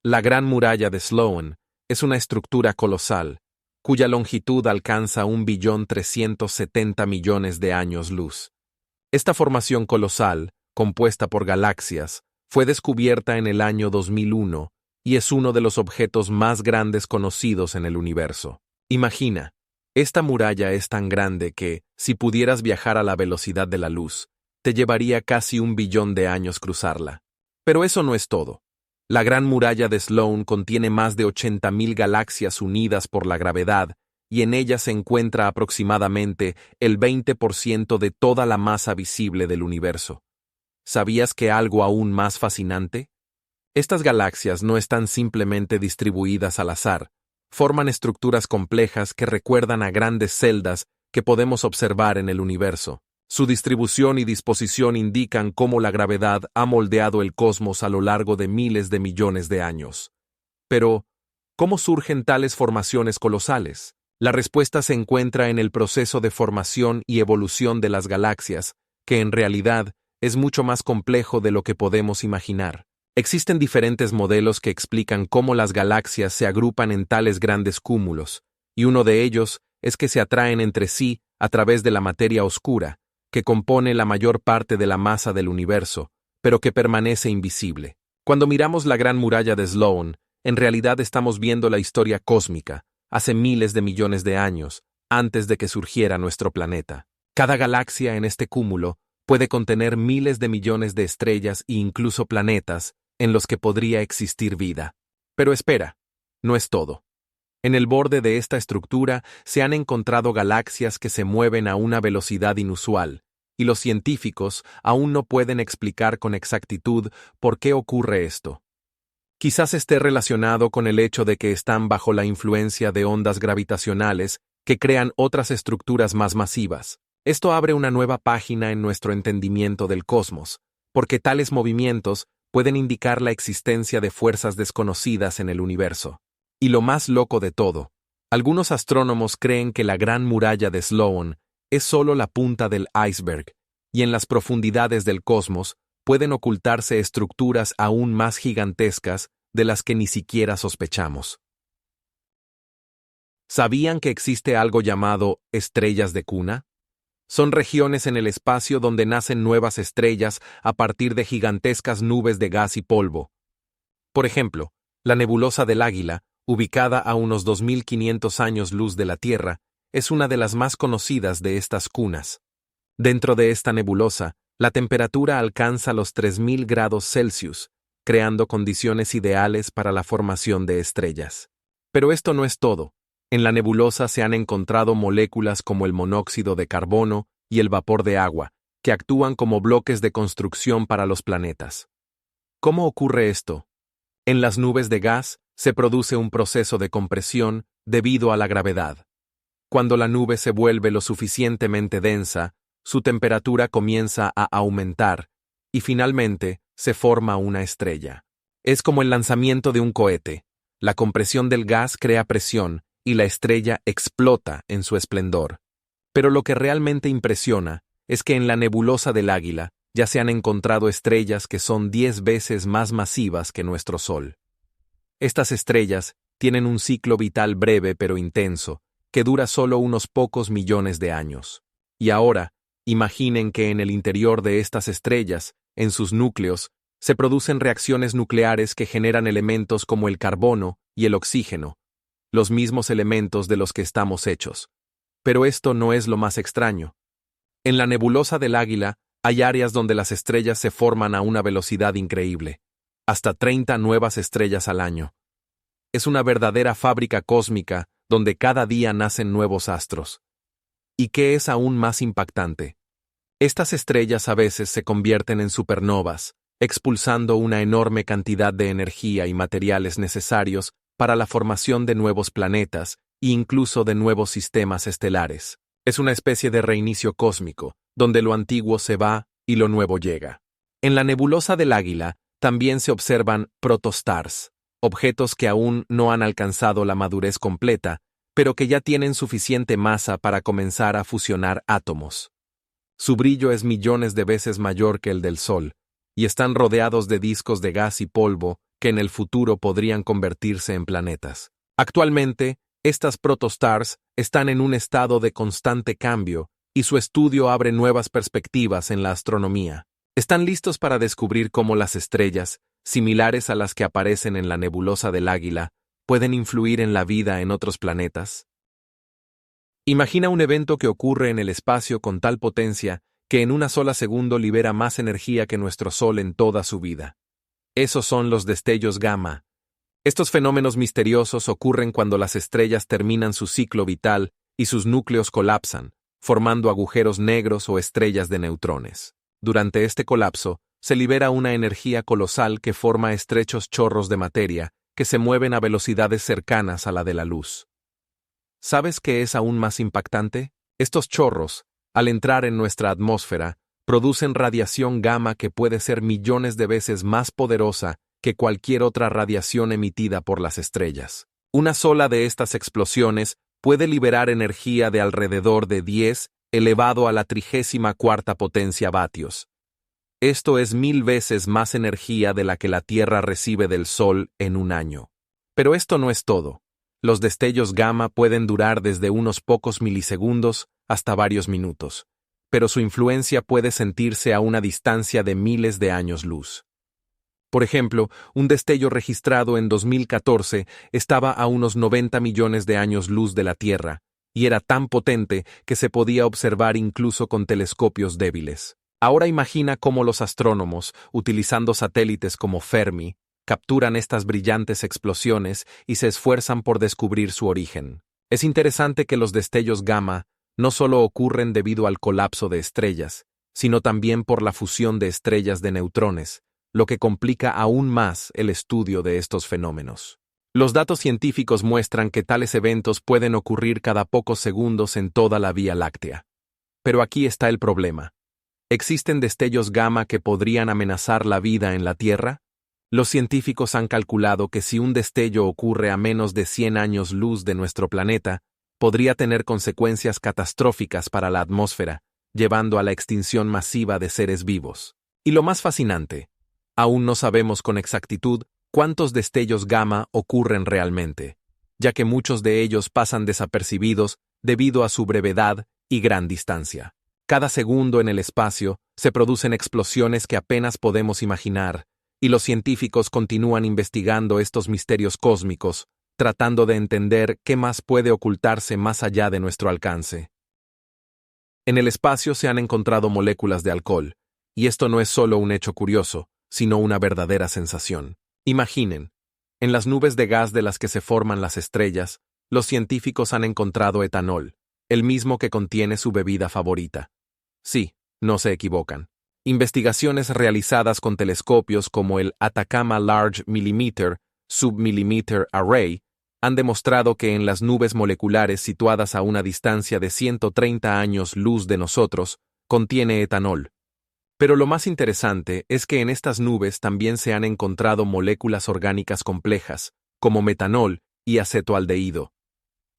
La Gran Muralla de Sloan es una estructura colosal, cuya longitud alcanza 1.370.000.000 de años luz. Esta formación colosal, compuesta por galaxias, fue descubierta en el año 2001 y es uno de los objetos más grandes conocidos en el universo. Imagina, esta muralla es tan grande que, si pudieras viajar a la velocidad de la luz, te llevaría casi 1 billón de años cruzarla. Pero eso no es todo. La Gran Muralla de Sloan contiene más de 80.000 galaxias unidas por la gravedad, y en ella se encuentra aproximadamente el 20% de toda la masa visible del universo. ¿Sabías que algo aún más fascinante? Estas galaxias no están simplemente distribuidas al azar, forman estructuras complejas que recuerdan a grandes celdas que podemos observar en el universo. Su distribución y disposición indican cómo la gravedad ha moldeado el cosmos a lo largo de miles de millones de años. Pero, ¿cómo surgen tales formaciones colosales? La respuesta se encuentra en el proceso de formación y evolución de las galaxias, que en realidad es mucho más complejo de lo que podemos imaginar. Existen diferentes modelos que explican cómo las galaxias se agrupan en tales grandes cúmulos, y uno de ellos es que se atraen entre sí a través de la materia oscura, que compone la mayor parte de la masa del universo, pero que permanece invisible. Cuando miramos la Gran Muralla de Sloan, en realidad estamos viendo la historia cósmica, hace miles de millones de años, antes de que surgiera nuestro planeta. Cada galaxia en este cúmulo puede contener miles de millones de estrellas e incluso planetas en los que podría existir vida. Pero espera, no es todo. En el borde de esta estructura se han encontrado galaxias que se mueven a una velocidad inusual, y los científicos aún no pueden explicar con exactitud por qué ocurre esto. Quizás esté relacionado con el hecho de que están bajo la influencia de ondas gravitacionales que crean otras estructuras más masivas. Esto abre una nueva página en nuestro entendimiento del cosmos, porque tales movimientos pueden indicar la existencia de fuerzas desconocidas en el universo. Y lo más loco de todo, algunos astrónomos creen que la Gran Muralla de Sloan es solo la punta del iceberg, y en las profundidades del cosmos pueden ocultarse estructuras aún más gigantescas de las que ni siquiera sospechamos. ¿Sabían que existe algo llamado estrellas de cuna? Son regiones en el espacio donde nacen nuevas estrellas a partir de gigantescas nubes de gas y polvo. Por ejemplo, la nebulosa del Águila, ubicada a unos 2.500 años luz de la Tierra, es una de las más conocidas de estas cunas. Dentro de esta nebulosa, la temperatura alcanza los 3.000 grados Celsius, creando condiciones ideales para la formación de estrellas. Pero esto no es todo. En la nebulosa se han encontrado moléculas como el monóxido de carbono y el vapor de agua, que actúan como bloques de construcción para los planetas. ¿Cómo ocurre esto? En las nubes de gas se produce un proceso de compresión debido a la gravedad. Cuando la nube se vuelve lo suficientemente densa, su temperatura comienza a aumentar y finalmente se forma una estrella. Es como el lanzamiento de un cohete. La compresión del gas crea presión y la estrella explota en su esplendor. Pero lo que realmente impresiona es que en la nebulosa del Águila ya se han encontrado estrellas que son 10 veces más masivas que nuestro Sol. Estas estrellas tienen un ciclo vital breve pero intenso, que dura solo unos pocos millones de años. Y ahora, imaginen que en el interior de estas estrellas, en sus núcleos, se producen reacciones nucleares que generan elementos como el carbono y el oxígeno, los mismos elementos de los que estamos hechos. Pero esto no es lo más extraño. En la nebulosa del Águila hay áreas donde las estrellas se forman a una velocidad increíble, hasta 30 nuevas estrellas al año. Es una verdadera fábrica cósmica donde cada día nacen nuevos astros. ¿Y qué es aún más impactante? Estas estrellas a veces se convierten en supernovas, expulsando una enorme cantidad de energía y materiales necesarios para la formación de nuevos planetas e incluso de nuevos sistemas estelares. Es una especie de reinicio cósmico, donde lo antiguo se va y lo nuevo llega. En la nebulosa del Águila también se observan protostars, objetos que aún no han alcanzado la madurez completa, pero que ya tienen suficiente masa para comenzar a fusionar átomos. Su brillo es millones de veces mayor que el del Sol, y están rodeados de discos de gas y polvo que en el futuro podrían convertirse en planetas. Actualmente, estas protostars están en un estado de constante cambio, y su estudio abre nuevas perspectivas en la astronomía. ¿Están listos para descubrir cómo las estrellas, similares a las que aparecen en la nebulosa del Águila, pueden influir en la vida en otros planetas? Imagina un evento que ocurre en el espacio con tal potencia que en una sola segundo libera más energía que nuestro Sol en toda su vida. Esos son los destellos gamma. Estos fenómenos misteriosos ocurren cuando las estrellas terminan su ciclo vital y sus núcleos colapsan, formando agujeros negros o estrellas de neutrones. Durante este colapso, se libera una energía colosal que forma estrechos chorros de materia que se mueven a velocidades cercanas a la de la luz. ¿Sabes qué es aún más impactante? Estos chorros, al entrar en nuestra atmósfera, producen radiación gamma que puede ser millones de veces más poderosa que cualquier otra radiación emitida por las estrellas. Una sola de estas explosiones puede liberar energía de alrededor de 10 elevado a la 34ª potencia vatios. Esto es 1000 veces más energía de la que la Tierra recibe del Sol en un año. Pero esto no es todo. Los destellos gamma pueden durar desde unos pocos milisegundos hasta varios minutos, pero su influencia puede sentirse a una distancia de miles de años luz. Por ejemplo, un destello registrado en 2014 estaba a unos 90 millones de años luz de la Tierra, y era tan potente que se podía observar incluso con telescopios débiles. Ahora imagina cómo los astrónomos, utilizando satélites como Fermi, capturan estas brillantes explosiones y se esfuerzan por descubrir su origen. Es interesante que los destellos gamma no solo ocurren debido al colapso de estrellas, sino también por la fusión de estrellas de neutrones, lo que complica aún más el estudio de estos fenómenos. Los datos científicos muestran que tales eventos pueden ocurrir cada pocos segundos en toda la Vía Láctea. Pero aquí está el problema. ¿Existen destellos gamma que podrían amenazar la vida en la Tierra? Los científicos han calculado que si un destello ocurre a menos de 100 años luz de nuestro planeta, podría tener consecuencias catastróficas para la atmósfera, llevando a la extinción masiva de seres vivos. Y lo más fascinante, aún no sabemos con exactitud cuántos destellos gamma ocurren realmente, ya que muchos de ellos pasan desapercibidos debido a su brevedad y gran distancia. Cada segundo en el espacio se producen explosiones que apenas podemos imaginar, y los científicos continúan investigando estos misterios cósmicos, tratando de entender qué más puede ocultarse más allá de nuestro alcance. En el espacio se han encontrado moléculas de alcohol, y esto no es solo un hecho curioso, sino una verdadera sensación. Imaginen, en las nubes de gas de las que se forman las estrellas, los científicos han encontrado etanol, el mismo que contiene su bebida favorita. Sí, no se equivocan. Investigaciones realizadas con telescopios como el Atacama Large Millimeter Submillimeter Array han demostrado que en las nubes moleculares situadas a una distancia de 130 años luz de nosotros, contiene etanol. Pero lo más interesante es que en estas nubes también se han encontrado moléculas orgánicas complejas, como metanol y acetoaldehído.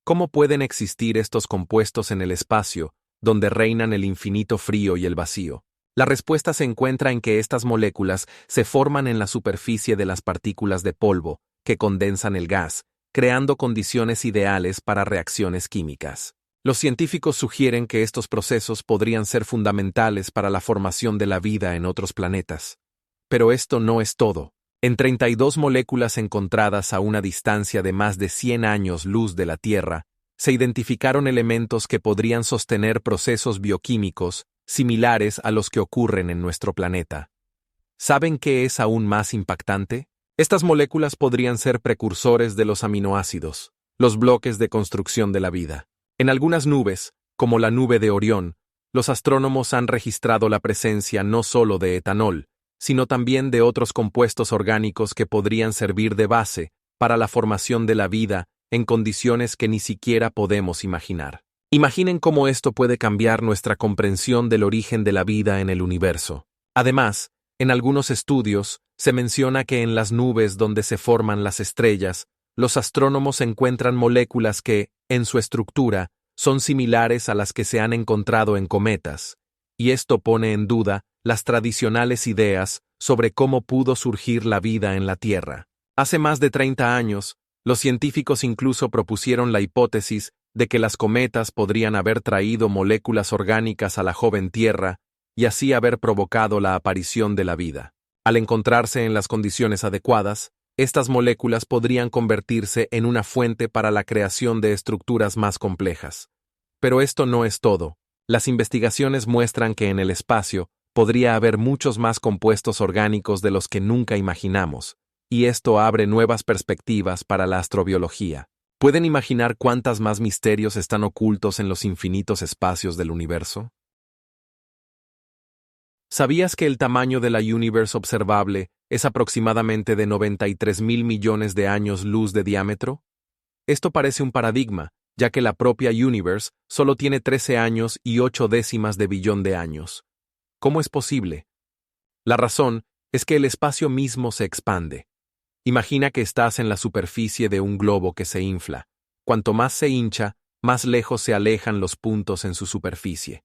¿Cómo pueden existir estos compuestos en el espacio, donde reinan el infinito frío y el vacío? La respuesta se encuentra en que estas moléculas se forman en la superficie de las partículas de polvo, que condensan el gas, creando condiciones ideales para reacciones químicas. Los científicos sugieren que estos procesos podrían ser fundamentales para la formación de la vida en otros planetas. Pero esto no es todo. En 32 moléculas encontradas a una distancia de más de 100 años luz de la Tierra, se identificaron elementos que podrían sostener procesos bioquímicos similares a los que ocurren en nuestro planeta. ¿Saben qué es aún más impactante? Estas moléculas podrían ser precursores de los aminoácidos, los bloques de construcción de la vida. En algunas nubes, como la nube de Orión, los astrónomos han registrado la presencia no solo de etanol, sino también de otros compuestos orgánicos que podrían servir de base para la formación de la vida en condiciones que ni siquiera podemos imaginar. Imaginen cómo esto puede cambiar nuestra comprensión del origen de la vida en el universo. Además, en algunos estudios, se menciona que en las nubes donde se forman las estrellas, los astrónomos encuentran moléculas que, en su estructura, son similares a las que se han encontrado en cometas, y esto pone en duda las tradicionales ideas sobre cómo pudo surgir la vida en la Tierra. Hace más de 30 años, los científicos incluso propusieron la hipótesis de que las cometas podrían haber traído moléculas orgánicas a la joven Tierra y así haber provocado la aparición de la vida. Al encontrarse en las condiciones adecuadas, estas moléculas podrían convertirse en una fuente para la creación de estructuras más complejas. Pero esto no es todo. Las investigaciones muestran que en el espacio podría haber muchos más compuestos orgánicos de los que nunca imaginamos, y esto abre nuevas perspectivas para la astrobiología. ¿Pueden imaginar cuántas más misterios están ocultos en los infinitos espacios del universo? ¿Sabías que el tamaño de la Universe observable es aproximadamente de 93.000 millones de años luz de diámetro? Esto parece un paradigma, ya que la propia Universe solo tiene 13 años y 8 décimas de billón de años. ¿Cómo es posible? La razón es que el espacio mismo se expande. Imagina que estás en la superficie de un globo que se infla. Cuanto más se hincha, más lejos se alejan los puntos en su superficie.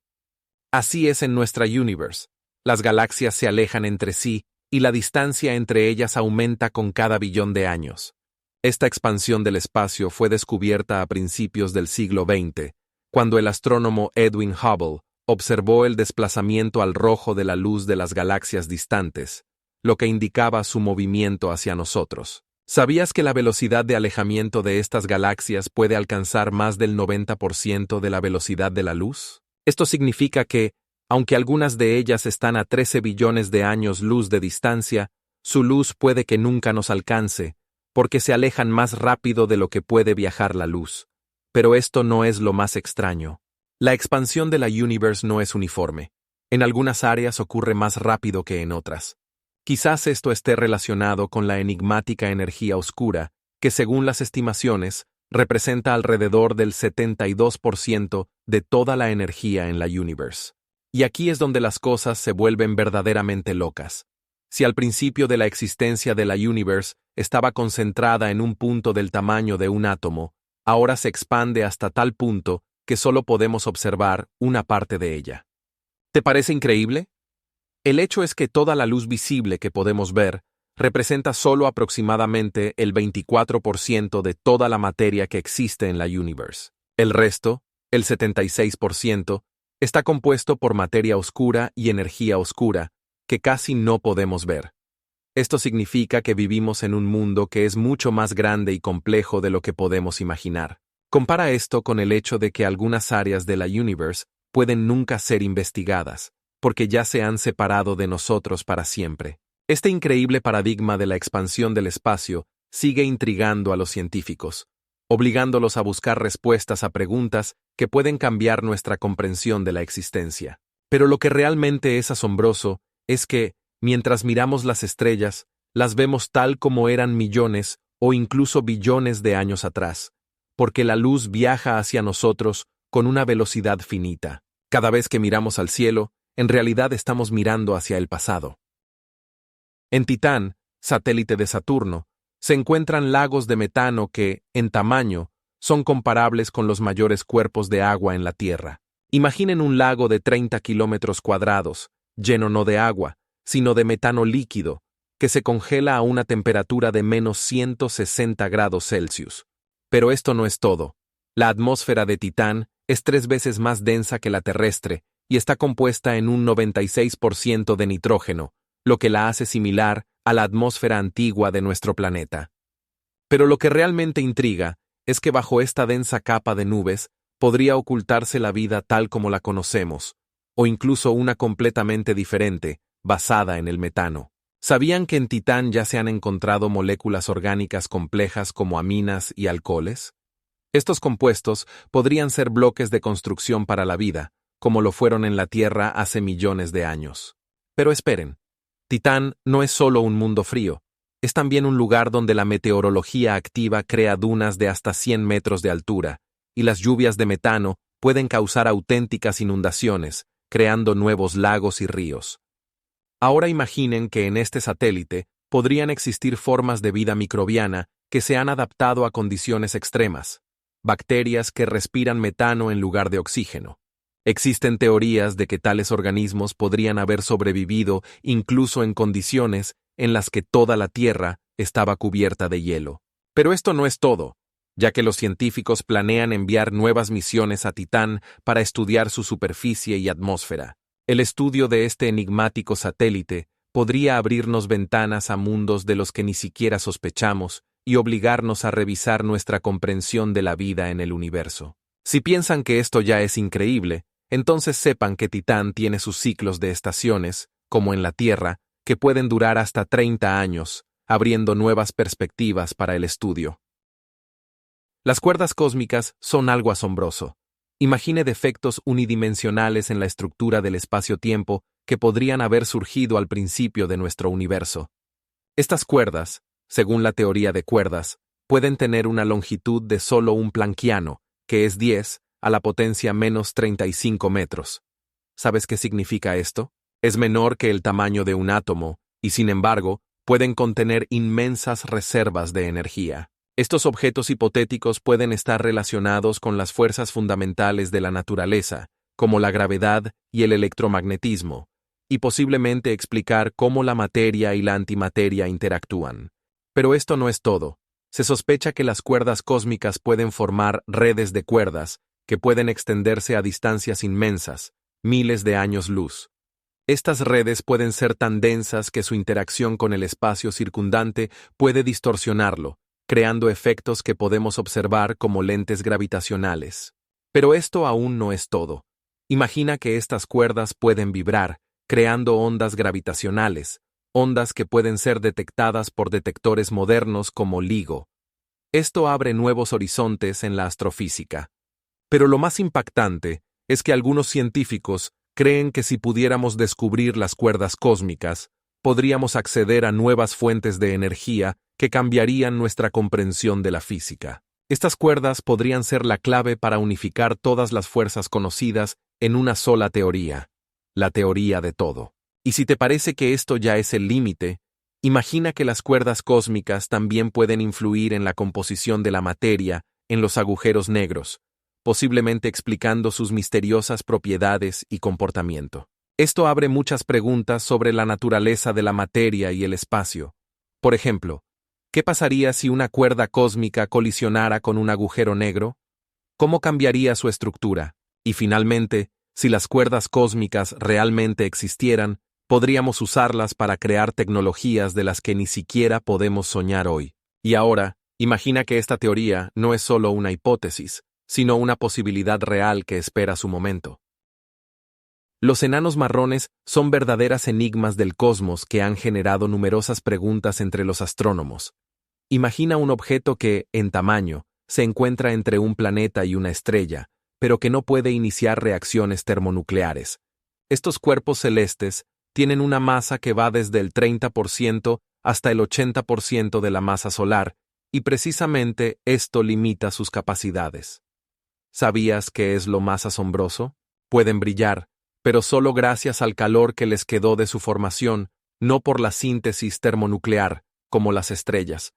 Así es en nuestra Universe. Las galaxias se alejan entre sí y la distancia entre ellas aumenta con cada billón de años. Esta expansión del espacio fue descubierta a principios del siglo XX, cuando el astrónomo Edwin Hubble observó el desplazamiento al rojo de la luz de las galaxias distantes, lo que indicaba su movimiento hacia nosotros. ¿Sabías que la velocidad de alejamiento de estas galaxias puede alcanzar más del 90% de la velocidad de la luz? Esto significa que, aunque algunas de ellas están a 13 billones de años luz de distancia, su luz puede que nunca nos alcance, porque se alejan más rápido de lo que puede viajar la luz. Pero esto no es lo más extraño. La expansión de la Universe no es uniforme. En algunas áreas ocurre más rápido que en otras. Quizás esto esté relacionado con la enigmática energía oscura, que según las estimaciones, representa alrededor del 72% de toda la energía en la Universe. Y aquí es donde las cosas se vuelven verdaderamente locas. Si al principio de la existencia de la Universe estaba concentrada en un punto del tamaño de un átomo, ahora se expande hasta tal punto que solo podemos observar una parte de ella. ¿Te parece increíble? El hecho es que toda la luz visible que podemos ver representa solo aproximadamente el 24% de toda la materia que existe en la Universe. El resto, el 76%, está compuesto por materia oscura y energía oscura, que casi no podemos ver. Esto significa que vivimos en un mundo que es mucho más grande y complejo de lo que podemos imaginar. Compara esto con el hecho de que algunas áreas de la Universe pueden nunca ser investigadas, porque ya se han separado de nosotros para siempre. Este increíble paradigma de la expansión del espacio sigue intrigando a los científicos, obligándolos a buscar respuestas a preguntas que pueden cambiar nuestra comprensión de la existencia. Pero lo que realmente es asombroso es que, mientras miramos las estrellas, las vemos tal como eran millones o incluso billones de años atrás, porque la luz viaja hacia nosotros con una velocidad finita. Cada vez que miramos al cielo, en realidad estamos mirando hacia el pasado. En Titán, satélite de Saturno, se encuentran lagos de metano que, en tamaño, son comparables con los mayores cuerpos de agua en la Tierra. Imaginen un lago de 30 kilómetros cuadrados, lleno no de agua, sino de metano líquido, que se congela a una temperatura de menos 160 grados Celsius. Pero esto no es todo. La atmósfera de Titán es 3 veces más densa que la terrestre y está compuesta en un 96% de nitrógeno, lo que la hace similar a la atmósfera antigua de nuestro planeta. Pero lo que realmente intriga es que bajo esta densa capa de nubes podría ocultarse la vida tal como la conocemos, o incluso una completamente diferente, basada en el metano. ¿Sabían que en Titán ya se han encontrado moléculas orgánicas complejas como aminas y alcoholes? Estos compuestos podrían ser bloques de construcción para la vida, como lo fueron en la Tierra hace millones de años. Pero esperen, Titán no es solo un mundo frío, Es también un lugar donde la meteorología activa crea dunas de hasta 100 metros de altura, y las lluvias de metano pueden causar auténticas inundaciones, creando nuevos lagos y ríos. Ahora imaginen que en este satélite podrían existir formas de vida microbiana que se han adaptado a condiciones extremas, bacterias que respiran metano en lugar de oxígeno. Existen teorías de que tales organismos podrían haber sobrevivido incluso en condiciones en las que toda la Tierra estaba cubierta de hielo. Pero esto no es todo, ya que los científicos planean enviar nuevas misiones a Titán para estudiar su superficie y atmósfera. El estudio de este enigmático satélite podría abrirnos ventanas a mundos de los que ni siquiera sospechamos y obligarnos a revisar nuestra comprensión de la vida en el universo. Si piensan que esto ya es increíble, entonces sepan que Titán tiene sus ciclos de estaciones, como en la Tierra, que pueden durar hasta 30 años, abriendo nuevas perspectivas para el estudio. Las cuerdas cósmicas son algo asombroso. Imagine defectos unidimensionales en la estructura del espacio-tiempo que podrían haber surgido al principio de nuestro universo. Estas cuerdas, según la teoría de cuerdas, pueden tener una longitud de solo un planckiano, que es 10 a la potencia menos 35 metros. ¿Sabes qué significa esto? Es menor que el tamaño de un átomo, y sin embargo, pueden contener inmensas reservas de energía. Estos objetos hipotéticos pueden estar relacionados con las fuerzas fundamentales de la naturaleza, como la gravedad y el electromagnetismo, y posiblemente explicar cómo la materia y la antimateria interactúan. Pero esto no es todo. Se sospecha que las cuerdas cósmicas pueden formar redes de cuerdas que pueden extenderse a distancias inmensas, miles de años luz. Estas redes pueden ser tan densas que su interacción con el espacio circundante puede distorsionarlo, creando efectos que podemos observar como lentes gravitacionales. Pero esto aún no es todo. Imagina que estas cuerdas pueden vibrar, creando ondas gravitacionales, ondas que pueden ser detectadas por detectores modernos como LIGO. Esto abre nuevos horizontes en la astrofísica. Pero lo más impactante es que algunos científicos creen que si pudiéramos descubrir las cuerdas cósmicas, podríamos acceder a nuevas fuentes de energía que cambiarían nuestra comprensión de la física. Estas cuerdas podrían ser la clave para unificar todas las fuerzas conocidas en una sola teoría, la teoría de todo. Y si te parece que esto ya es el límite, imagina que las cuerdas cósmicas también pueden influir en la composición de la materia en los agujeros negros, posiblemente explicando sus misteriosas propiedades y comportamiento. Esto abre muchas preguntas sobre la naturaleza de la materia y el espacio. Por ejemplo, ¿qué pasaría si una cuerda cósmica colisionara con un agujero negro? ¿Cómo cambiaría su estructura? Y finalmente, si las cuerdas cósmicas realmente existieran, podríamos usarlas para crear tecnologías de las que ni siquiera podemos soñar hoy. Y ahora, imagina que esta teoría no es solo una hipótesis, sino una posibilidad real que espera su momento. Los enanos marrones son verdaderas enigmas del cosmos que han generado numerosas preguntas entre los astrónomos. Imagina un objeto que, en tamaño, se encuentra entre un planeta y una estrella, pero que no puede iniciar reacciones termonucleares. Estos cuerpos celestes tienen una masa que va desde el 30% hasta el 80% de la masa solar, y precisamente esto limita sus capacidades. ¿Sabías qué es lo más asombroso? Pueden brillar, pero solo gracias al calor que les quedó de su formación, no por la síntesis termonuclear, como las estrellas.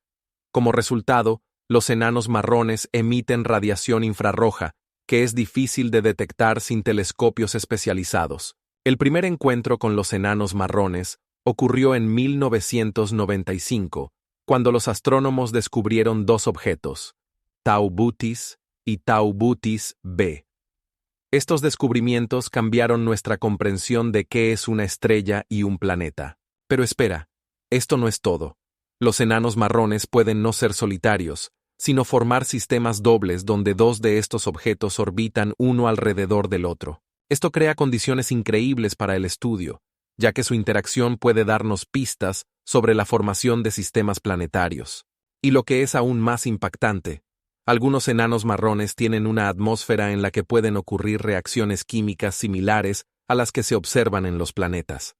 Como resultado, los enanos marrones emiten radiación infrarroja, que es difícil de detectar sin telescopios especializados. El primer encuentro con los enanos marrones ocurrió en 1995, cuando los astrónomos descubrieron dos objetos, Tau Bootis y Tau Bootis b. Estos descubrimientos cambiaron nuestra comprensión de qué es una estrella y un planeta. Pero espera, esto no es todo. Los enanos marrones pueden no ser solitarios, sino formar sistemas dobles donde dos de estos objetos orbitan uno alrededor del otro. Esto crea condiciones increíbles para el estudio, ya que su interacción puede darnos pistas sobre la formación de sistemas planetarios. Y lo que es aún más impactante, algunos enanos marrones tienen una atmósfera en la que pueden ocurrir reacciones químicas similares a las que se observan en los planetas.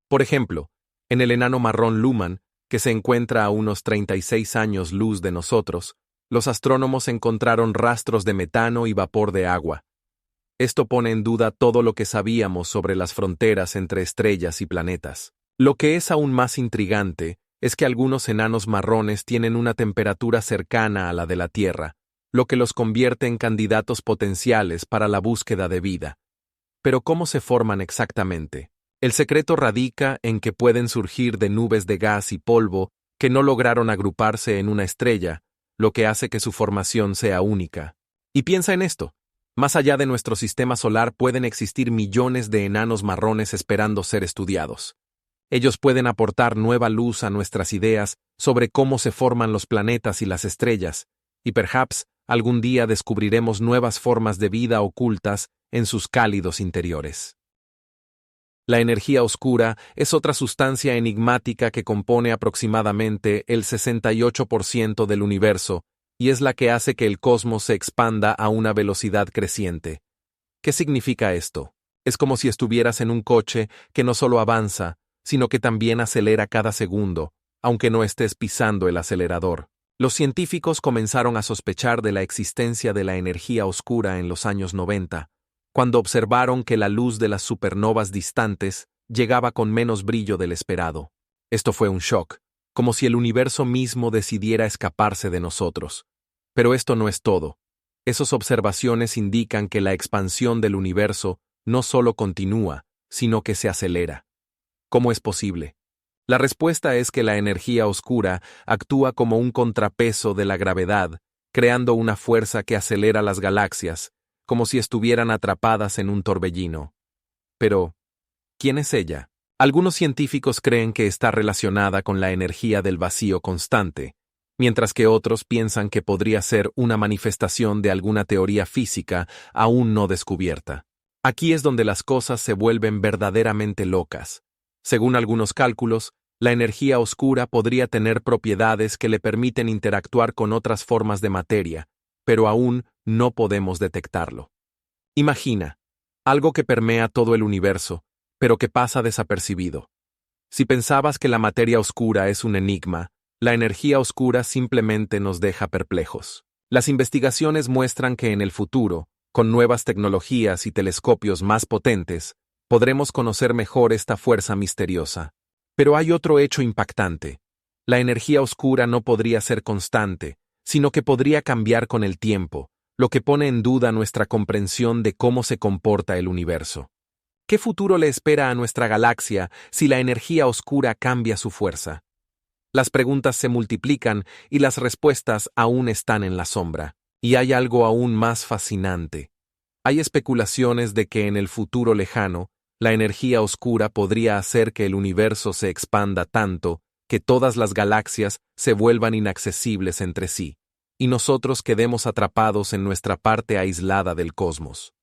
Por ejemplo, en el enano marrón Luhmann, que se encuentra a unos 36 años luz de nosotros, los astrónomos encontraron rastros de metano y vapor de agua. Esto pone en duda todo lo que sabíamos sobre las fronteras entre estrellas y planetas. Lo que es aún más intrigante es que algunos enanos marrones tienen una temperatura cercana a la de la Tierra, lo que los convierte en candidatos potenciales para la búsqueda de vida. Pero ¿cómo se forman exactamente? El secreto radica en que pueden surgir de nubes de gas y polvo que no lograron agruparse en una estrella, lo que hace que su formación sea única. Y piensa en esto. Más allá de nuestro sistema solar pueden existir millones de enanos marrones esperando ser estudiados. Ellos pueden aportar nueva luz a nuestras ideas sobre cómo se forman los planetas y las estrellas, y perhaps algún día descubriremos nuevas formas de vida ocultas en sus cálidos interiores. La energía oscura es otra sustancia enigmática que compone aproximadamente el 68% del universo y es la que hace que el cosmos se expanda a una velocidad creciente. ¿Qué significa esto? Es como si estuvieras en un coche que no solo avanza, sino que también acelera cada segundo, aunque no estés pisando el acelerador. Los científicos comenzaron a sospechar de la existencia de la energía oscura en los años 90, cuando observaron que la luz de las supernovas distantes llegaba con menos brillo del esperado. Esto fue un shock, como si el universo mismo decidiera escaparse de nosotros. Pero esto no es todo. Esas observaciones indican que la expansión del universo no solo continúa, sino que se acelera. ¿Cómo es posible? La respuesta es que la energía oscura actúa como un contrapeso de la gravedad, creando una fuerza que acelera las galaxias, como si estuvieran atrapadas en un torbellino. Pero, ¿quién es ella? Algunos científicos creen que está relacionada con la energía del vacío constante, mientras que otros piensan que podría ser una manifestación de alguna teoría física aún no descubierta. Aquí es donde las cosas se vuelven verdaderamente locas. Según algunos cálculos, la energía oscura podría tener propiedades que le permiten interactuar con otras formas de materia, pero aún no podemos detectarlo. Imagina, algo que permea todo el universo, pero que pasa desapercibido. Si pensabas que la materia oscura es un enigma, la energía oscura simplemente nos deja perplejos. Las investigaciones muestran que en el futuro, con nuevas tecnologías y telescopios más potentes, podremos conocer mejor esta fuerza misteriosa. Pero hay otro hecho impactante. La energía oscura no podría ser constante, sino que podría cambiar con el tiempo, lo que pone en duda nuestra comprensión de cómo se comporta el universo. ¿Qué futuro le espera a nuestra galaxia si la energía oscura cambia su fuerza? Las preguntas se multiplican y las respuestas aún están en la sombra. Y hay algo aún más fascinante. Hay especulaciones de que en el futuro lejano, la energía oscura podría hacer que el universo se expanda tanto que todas las galaxias se vuelvan inaccesibles entre sí, y nosotros quedemos atrapados en nuestra parte aislada del cosmos.